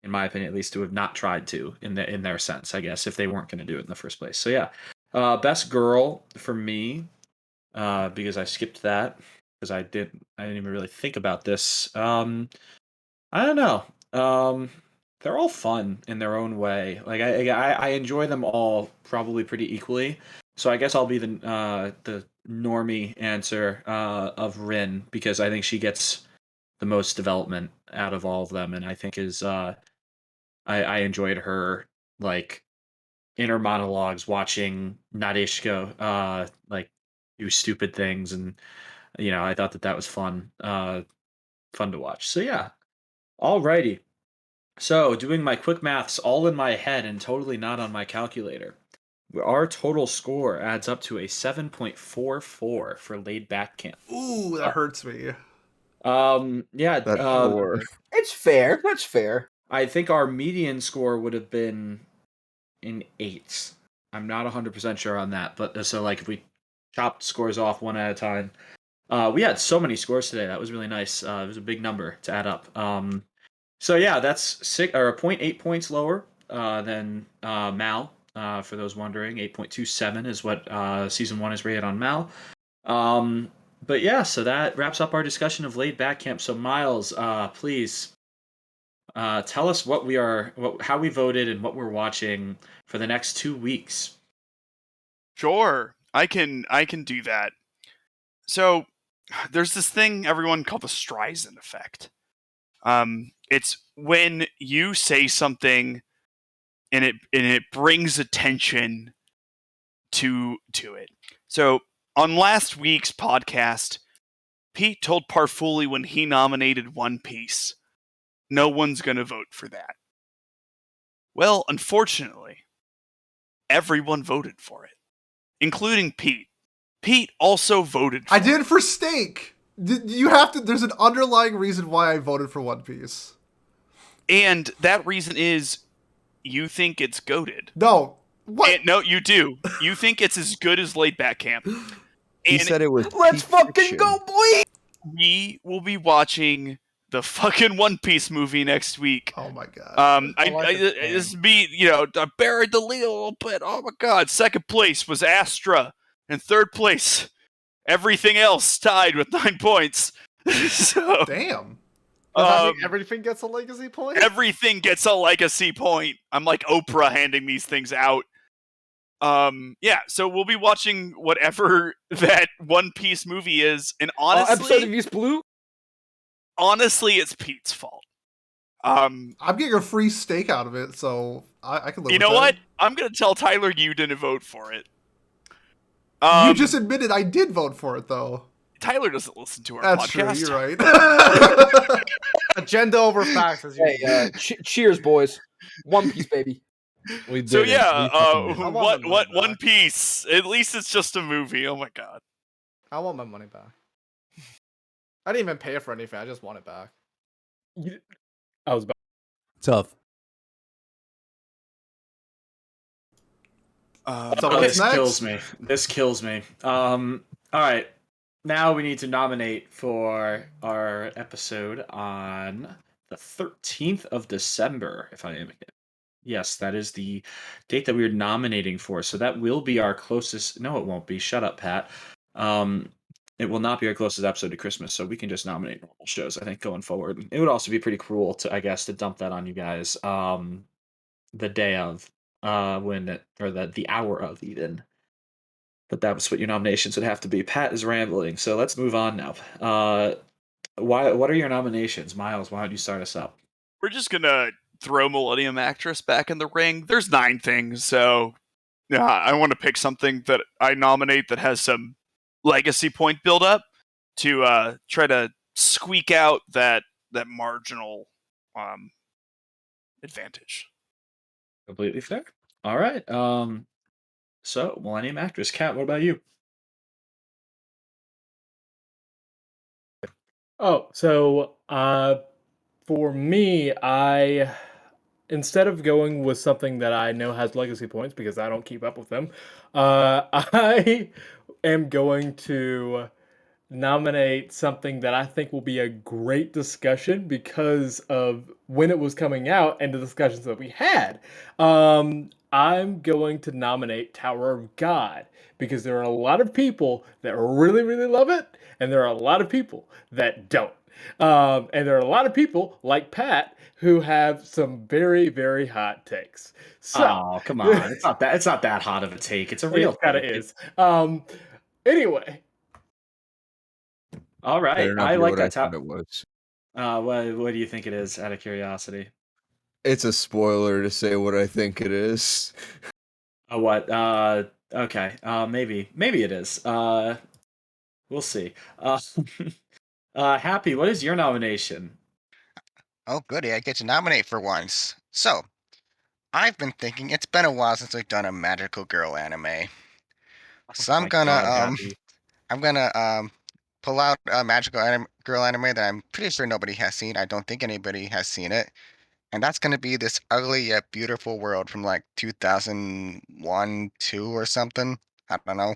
in my opinion at least, to have not tried to in their sense, I guess, if they weren't going to do it in the first place. So yeah, best girl for me, because I skipped that because I didn't even really think about this. I don't know. They're all fun in their own way. Like I enjoy them all probably pretty equally. So I guess I'll be the normie answer of Rin, because I think she gets the most development out of all of them, and I think I enjoyed her like inner monologues watching Nadeshko like do stupid things, and I thought that was fun to watch. So yeah, alrighty. So, doing my quick maths all in my head and totally not on my calculator, our total score adds up to a 7.44 for Laid Back Camp. Ooh, that hurts me. Yeah, That poor. It's fair. That's fair. I think our median score would have been an 8. I'm not 100% sure on that, but so like if we chopped scores off one at a time, we had so many scores today. That was really nice. It was a big number to add up. So yeah, that's 0.8 points lower than Mal. For those wondering, 8.27 is what season 1 is rated on Mal. But yeah, so that wraps up our discussion of Laid Back Camp. So Miles, please tell us how we voted and what we're watching for the next 2 weeks. Sure, I can do that. So there's this thing everyone called the Streisand effect. It's when you say something and it brings attention to it. So on last week's podcast, Pete told Parfuli when he nominated One Piece, no one's gonna vote for that. Well, unfortunately, everyone voted for it, including Pete. Pete also voted for I did it. for Steak. You have to. There's an underlying reason why I voted for One Piece. And that reason is you think it's goated. No, what? No, you do. You think it's as good as Laid Back Camp. He And said it was. Let's peak fucking fiction. go, boy! we will be watching the fucking One Piece movie next week. Oh my god. This be, I buried the lead a little bit. Oh my god. Second place was Astra. And third place, everything else tied with 9 points. So, Damn. Does that mean everything gets a legacy point? everything gets a legacy point. I'm like Oprah handing these things out. Yeah, so we'll be watching whatever that One Piece movie is, and Episode of East Blue? honestly, it's Pete's fault. I'm getting a free steak out of it, so I can live You with know that. what? I'm gonna tell Tyler you didn't vote for it. You just admitted I did vote for it, though. Tyler doesn't listen to our That's podcast. true. You're right. Agenda over facts. As Hey, cheers, boys. One Piece, baby. We did So it. yeah, We fucking did it. I want my money One back. Piece? At least it's just a movie. Oh my god. I want my money back. I didn't even pay for anything. I just want it back. I was about. Tough. So Oh, what's this next? kills me. This kills me. All right. Now we need to nominate for our episode on the 13th of December, if I am. Yes, that is the date that we're nominating for. So that will be our closest. No, it won't be. Shut up, Pat. It will not be our closest episode to Christmas, so we can just nominate normal shows, I think, going forward. It would also be pretty cruel to, I guess, to dump that on you guys the day of, the hour of even. But that was what your nominations would have to be. Pat is rambling, so let's move on now. What are your nominations? Miles, why don't you start us up? We're just gonna throw Millennium Actress back in the ring. There's 9 things, so yeah, I want to pick something that I nominate that has some legacy point build up to try to squeak out that marginal advantage. Completely fair. All right. So Millennium Actress. Kat, what about you? Oh, so for me, instead of going with something that I know has legacy points because I don't keep up with them, I am going to nominate something that I think will be a great discussion because of when it was coming out and the discussions that we had. I'm going to nominate Tower of God because there are a lot of people that really, really love it, and there are a lot of people that don't. And there are a lot of people like Pat who have some very, very hot takes. So, Oh, come on. It's not that. It's not that hot of a take. It's a real it kind of take. is. Anyway. All right. Better not I be like what I that. thought it was. What do you think it is? Out of curiosity. It's a spoiler to say what I think it is. What? Okay. Maybe it is. We'll see. Happy. What is your nomination? Oh, goody, I get to nominate for once. So, I've been thinking it's been a while since we've done a magical girl anime. So Oh my God, Happy. I'm gonna pull out a girl anime that I'm pretty sure nobody has seen. I don't think anybody has seen it. And that's gonna be this ugly yet beautiful world from like 2001, 2 or something. I don't know.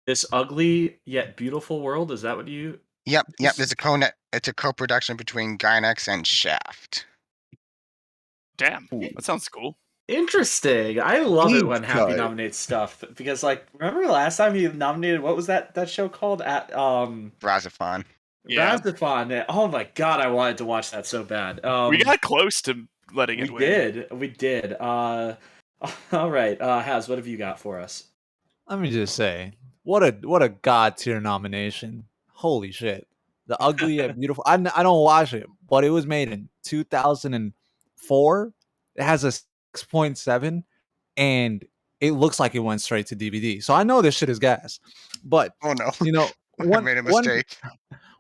This ugly yet beautiful world. Is that what you? Yep. It's a co-production between Gainax and Shaft. Damn, that sounds cool. Interesting. I love it when Deep Happy cut. nominates stuff because, like, remember last time he nominated what was that show called? At Razafon. Yeah. Razafon. Oh my god, I wanted to watch that so bad. We got close to letting it we win. we did. All right, Haz, what have you got for us? Let me just say, what a god tier nomination! Holy shit! The Ugly Yet Beautiful. I don't watch it, but it was made in 2004. It has a 6.7, and it looks like it went straight to DVD. So I know this shit is gas. But Oh no. you know, I made a mistake.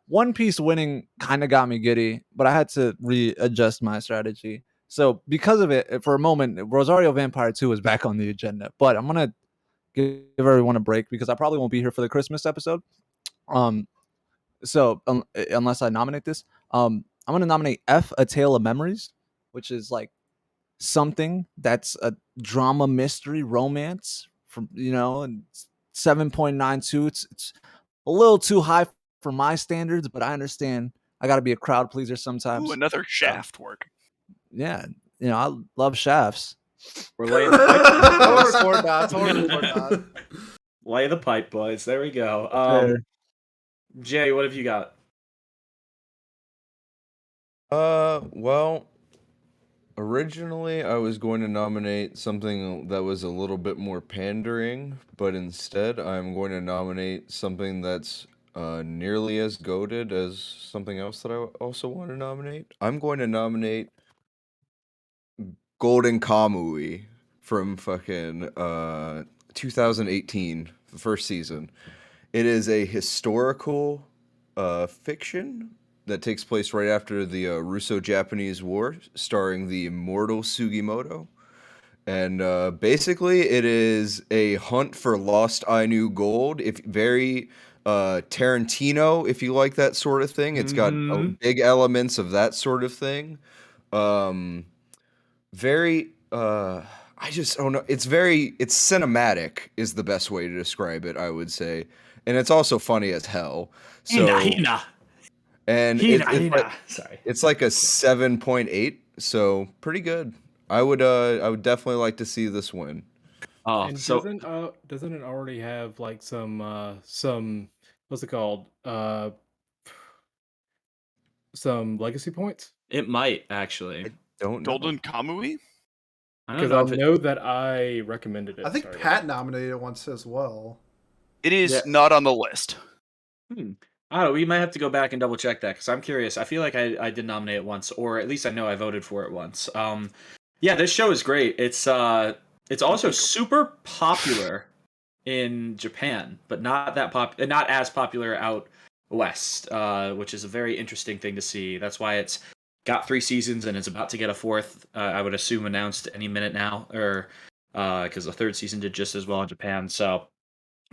One Piece winning kind of got me giddy, but I had to readjust my strategy. So because of it, for a moment, Rosario Vampire 2 is back on the agenda. But I'm gonna give everyone a break because I probably won't be here for the Christmas episode. So unless I nominate this, I'm gonna nominate F, A Tale of Memories, which is like something that's a drama, mystery, romance from and 7.92. It's a little too high for my standards, but I understand I got to be a crowd pleaser sometimes. Ooh, another Shaft work. Yeah, I love shafts. We're laying the pipe. Don't record that. Don't record that. Lay the pipe, boys. There we go. Jay, what have you got? Well, originally I was going to nominate something that was a little bit more pandering, but instead I'm going to nominate something that's nearly as goated as something else that I also want to nominate. I'm going to nominate Golden Kamui from fucking 2018, the first season. It is a historical fiction that takes place right after the Russo-Japanese War, starring the immortal Sugimoto. And basically, it is a hunt for lost Ainu gold. If very Tarantino, if you like that sort of thing, it's got big elements of that sort of thing. Very I just don't know. It's cinematic is the best way to describe it, I would say. And it's also funny as hell. So Hina. and Sorry. it's like a 7.8, so pretty good. I would definitely like to see this win. Oh, And so doesn't it already have like some what's it called? Some legacy points? it might actually. I don't know. Golden Kamui? I don't Because know I if it, know that I recommended it. I think Sorry. Pat nominated it once as well. It is Yeah. not on the list. I don't know. We might have to go back and double check that because I'm curious. I feel like I did nominate it once, or at least I know I voted for it once. Yeah, this show is great. It's also super popular in Japan, but not as popular out west, which is a very interesting thing to see. That's why it's got 3 seasons and it's about to get a 4th. I would assume announced any minute now, or because the 3rd season did just as well in Japan. So.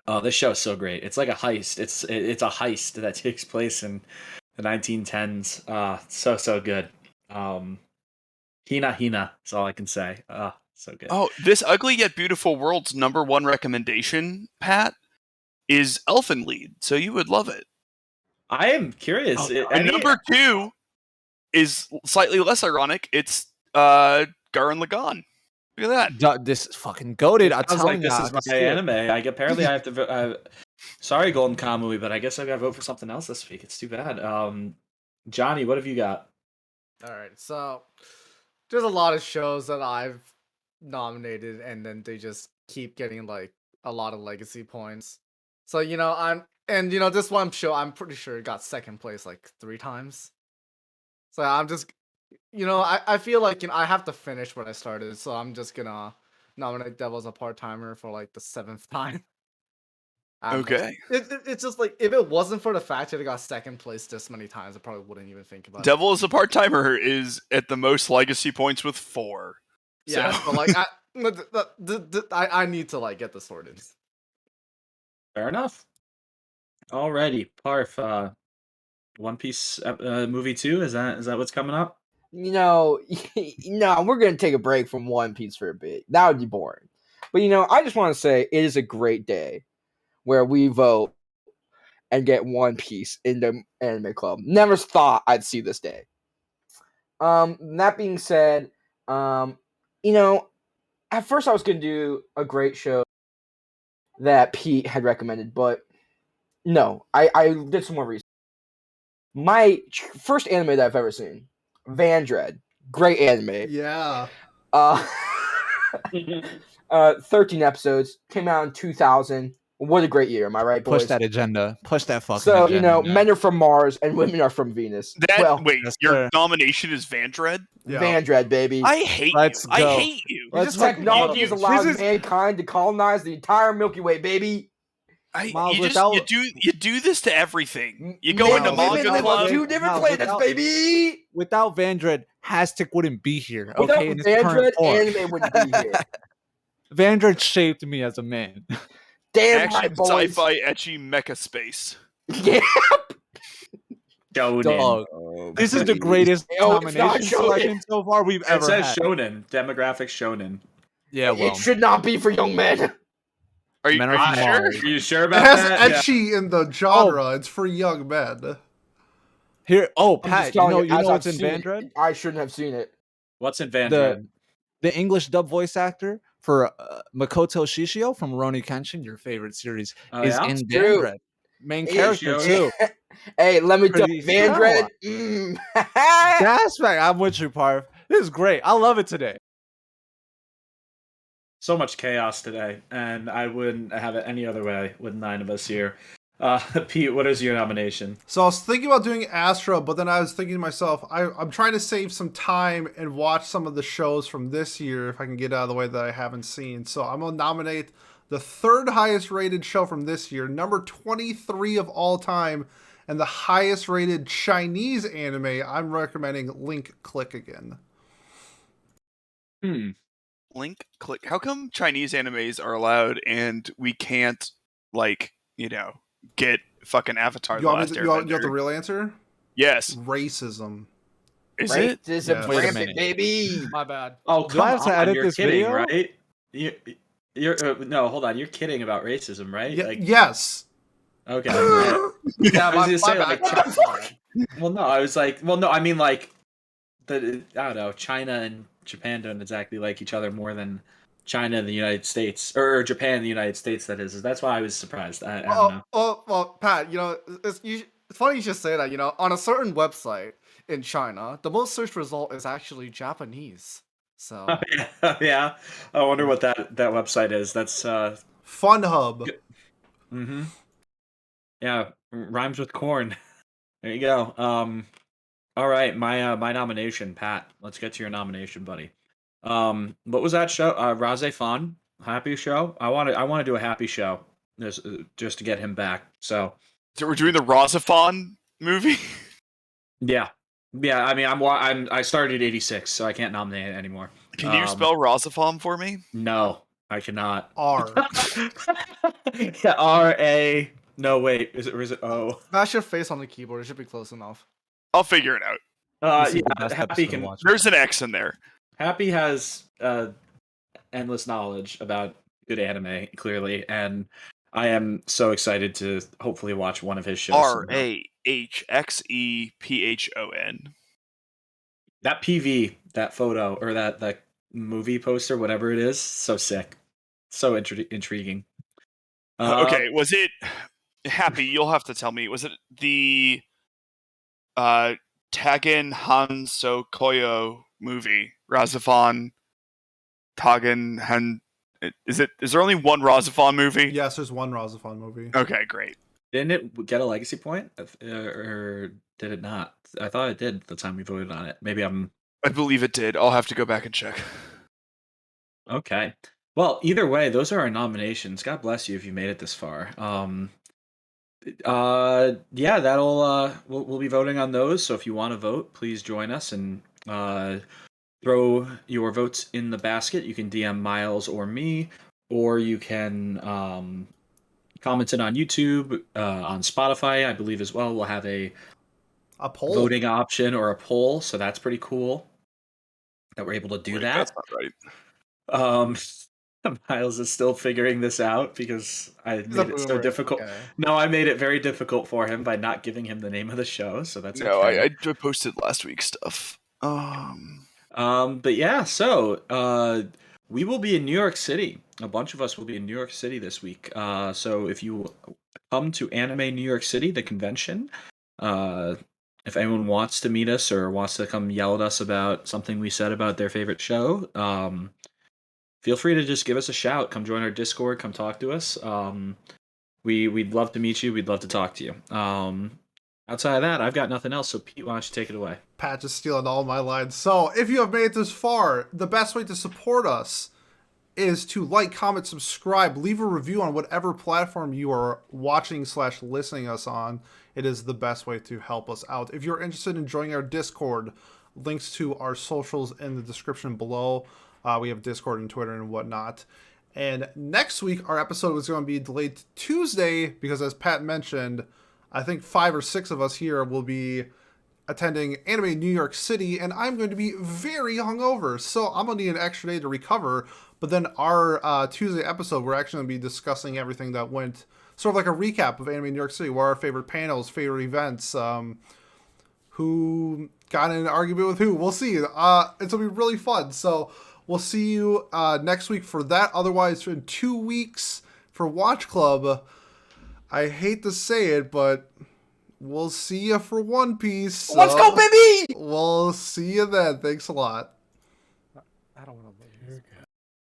Oh, this show is so great. It's like a heist. It's a heist that takes place in the 1910s. So good. Hina is all I can say. So good. Oh, this Ugly Yet Beautiful World's #1 recommendation, Pat, is Elfen Lied, so you would love it. I am curious. And number 2 is slightly less ironic. It's Gurren Lagann. Look at that. This is fucking goated. I'm Sounds telling like this you, is my anime. Apparently I have to vote. Sorry, Golden Kamui, but I guess I got to vote for something else this week. It's too bad. Johnny, what have you got? All right, so there's a lot of shows that I've nominated, and then they just keep getting like a lot of legacy points. So this one show I'm pretty sure got second place like 3 times. So I'm just, I feel like I have to finish what I started, so I'm just gonna nominate Devil's a Part-Timer for like the 7th time. Okay. It's just like if it wasn't for the fact that it got second place this many times, I probably wouldn't even think about it. Devil is a Part-Timer is at the most legacy points with 4. Yeah, So. but like I need to like get this sorted. Fair enough. Alrighty, Parf. One Piece movie 2. Is that what's coming up? No, we're gonna take a break from One Piece for a bit. That would be boring. But I just want to say it is a great day where we vote and get One Piece in the anime club. Never thought I'd see this day. That being said, you know, at first I was gonna do a great show that Pete had recommended, but no, I did some more research. My first anime that I've ever seen, Van Dread, great anime. Yeah. 13 episodes, came out in 2000. What a great year, am I right, boys? Push that agenda. Push that fucking So, agenda. man. men are from Mars and women are from Venus. Well, Wait, Yes, your sir. nomination is Van Dread? Yeah. Van Dread, baby. I hate Let's you. I go. hate you. Let's This fucking technology go. has allowed This is- mankind to colonize the entire Milky Way, baby. Miles, You do this to everything. You go Men into and women manga live club. on two different Miles, planets, without- baby. Without Vandred, Hastic wouldn't be here. Without Okay, in its Van current Dread, form. anime wouldn't be here. Vandred shaped me as a man. Damn Action, right, boys. sci-fi, etchy, mecha space. Yeah. Shonen. Dog. This is the greatest Yo, it's not nomination shonen. selection so far we've It ever says had. shonen. Demographic shonen. Yeah, well, It should not be for young men. Are you, Men are are you from sure? Mars. Are you sure It about has that? Yeah. etchy in the genre. It's for young men. here. Oh, I'm just Pat, you telling know, as what's I've in seen it, Vandred? I shouldn't have seen it. What's in Van The- Dread? The English dub voice actor for Makoto Shishio from Rurouni Kenshin, your favorite series, Oh, is yeah? in True. Vandred. Main Hey, character Shishio. too. Hey, let me tell Pretty you, Van sure. Dread. That's right. I'm with you, Parv. This is great. I love it today. So much chaos today, and I wouldn't have it any other way with 9 of us here. Pete, what is your nomination? So I was thinking about doing Astra, but then I was thinking to myself, I'm trying to save some time and watch some of the shows from this year if I can get out of the way that I haven't seen. So I'm going to nominate the third highest rated show from this year, number 23 of all time, and the highest rated Chinese anime. I'm recommending Link Click again. Link, click. How come Chinese animes are allowed and we can't, like, get fucking Avatar: You The want, Last me to, you want the Airbender? real answer? Yes. Racism. Is it? Racism Yeah. Wait a rampant, minute. baby. My bad. Oh, Do I have to edit you're this kidding, video? right? You're no, hold on. You're kidding about racism, right? Yes. Okay. Right. Yeah, I was gonna say, my like, bad. well, no, I was like, well, no, I mean, like, I don't know, China and Japan don't exactly like each other more than China and the United States, or Japan and the United States. That is. That's why I was surprised. I don't know. Well, Pat, it's funny you should say that. On a certain website in China, the most searched result is actually Japanese. So Yeah, I wonder what that website is. That's Fun Hub. mm-hmm. Yeah, rhymes with corn. There you go. All right, my nomination, Pat. Let's get to your nomination, buddy. What was that show? Raze Fun, happy show. I want to do a happy show, just to get him back. So So we're doing the Rosafon movie? yeah. I mean, I started at 86, so I can't nominate it anymore. Can you spell Rosafon for me? No, I cannot. R. Yeah, R-A. No, wait. Is it O? smash your face on the keyboard. It should be close enough. I'll figure it out. This is the best Happy episode to can. watch. There's an X in there. Happy has endless knowledge about good anime, clearly, and I am so excited to hopefully watch one of his shows. RAHXEPHON. That PV, that photo, or that movie poster, whatever it is, so sick, so intriguing. Okay, was it Happy? You'll have to tell me. Was it the Tagen Hanso Koyo movie? Razafon Tagen Han. Is there only one Razafon movie? Yes, there's one Razafon movie. Okay, great. Didn't it get a legacy point, or did it not? I thought it did the time we voted on it. Maybe I'm I believe it did. I'll have to go back and check. okay. Well, either way, those are our nominations. God bless you if you made it this far. Yeah, that'll we'll be voting on those. So if you want to vote, please join us and throw your votes in the basket. You can DM Miles or me, or you can comment it on YouTube, on Spotify, I believe as well. We'll have a poll. voting option or a poll, so that's pretty cool that we're able to do Wait, that. That's not right. Miles is still figuring this out because I He's a made it so boomer, it's difficult. okay. No, I made it very difficult for him by not giving him the name of the show, so that's No, okay. I posted last week's stuff. But yeah, so we will be in New York City. A bunch of us will be in New York City this week. So if you come to Anime New York City, the convention, if anyone wants to meet us or wants to come yell at us about something we said about their favorite show, feel free to just give us a shout. Come join our Discord. Come talk to us. We'd love to meet you. We'd love to talk to you. Outside of that, I've got nothing else. So Pete, why don't you take it away? Pat just stealing all my lines. So if you have made it this far, the best way to support us is to like, comment, subscribe, leave a review on whatever platform you are watching / listening us on. It is the best way to help us out. If you're interested in joining our Discord, links to our socials in the description below. We have Discord and Twitter and whatnot. And next week, our episode was going to be delayed to Tuesday because, as Pat mentioned, I think 5 or 6 of us here will be attending Anime New York City, and I'm going to be very hungover, so I'm going to need an extra day to recover. But then our Tuesday episode, we're actually going to be discussing everything that went, sort of like a recap of Anime New York City, what are our favorite panels, favorite events, who got in an argument with who. We'll see. It's going to be really fun. So we'll see you next week for that. Otherwise, in 2 weeks for Watch Club, I hate to say it, but we'll see you for One Piece. So Let's go, baby! we'll see you then. Thanks a lot. I don't want to lose.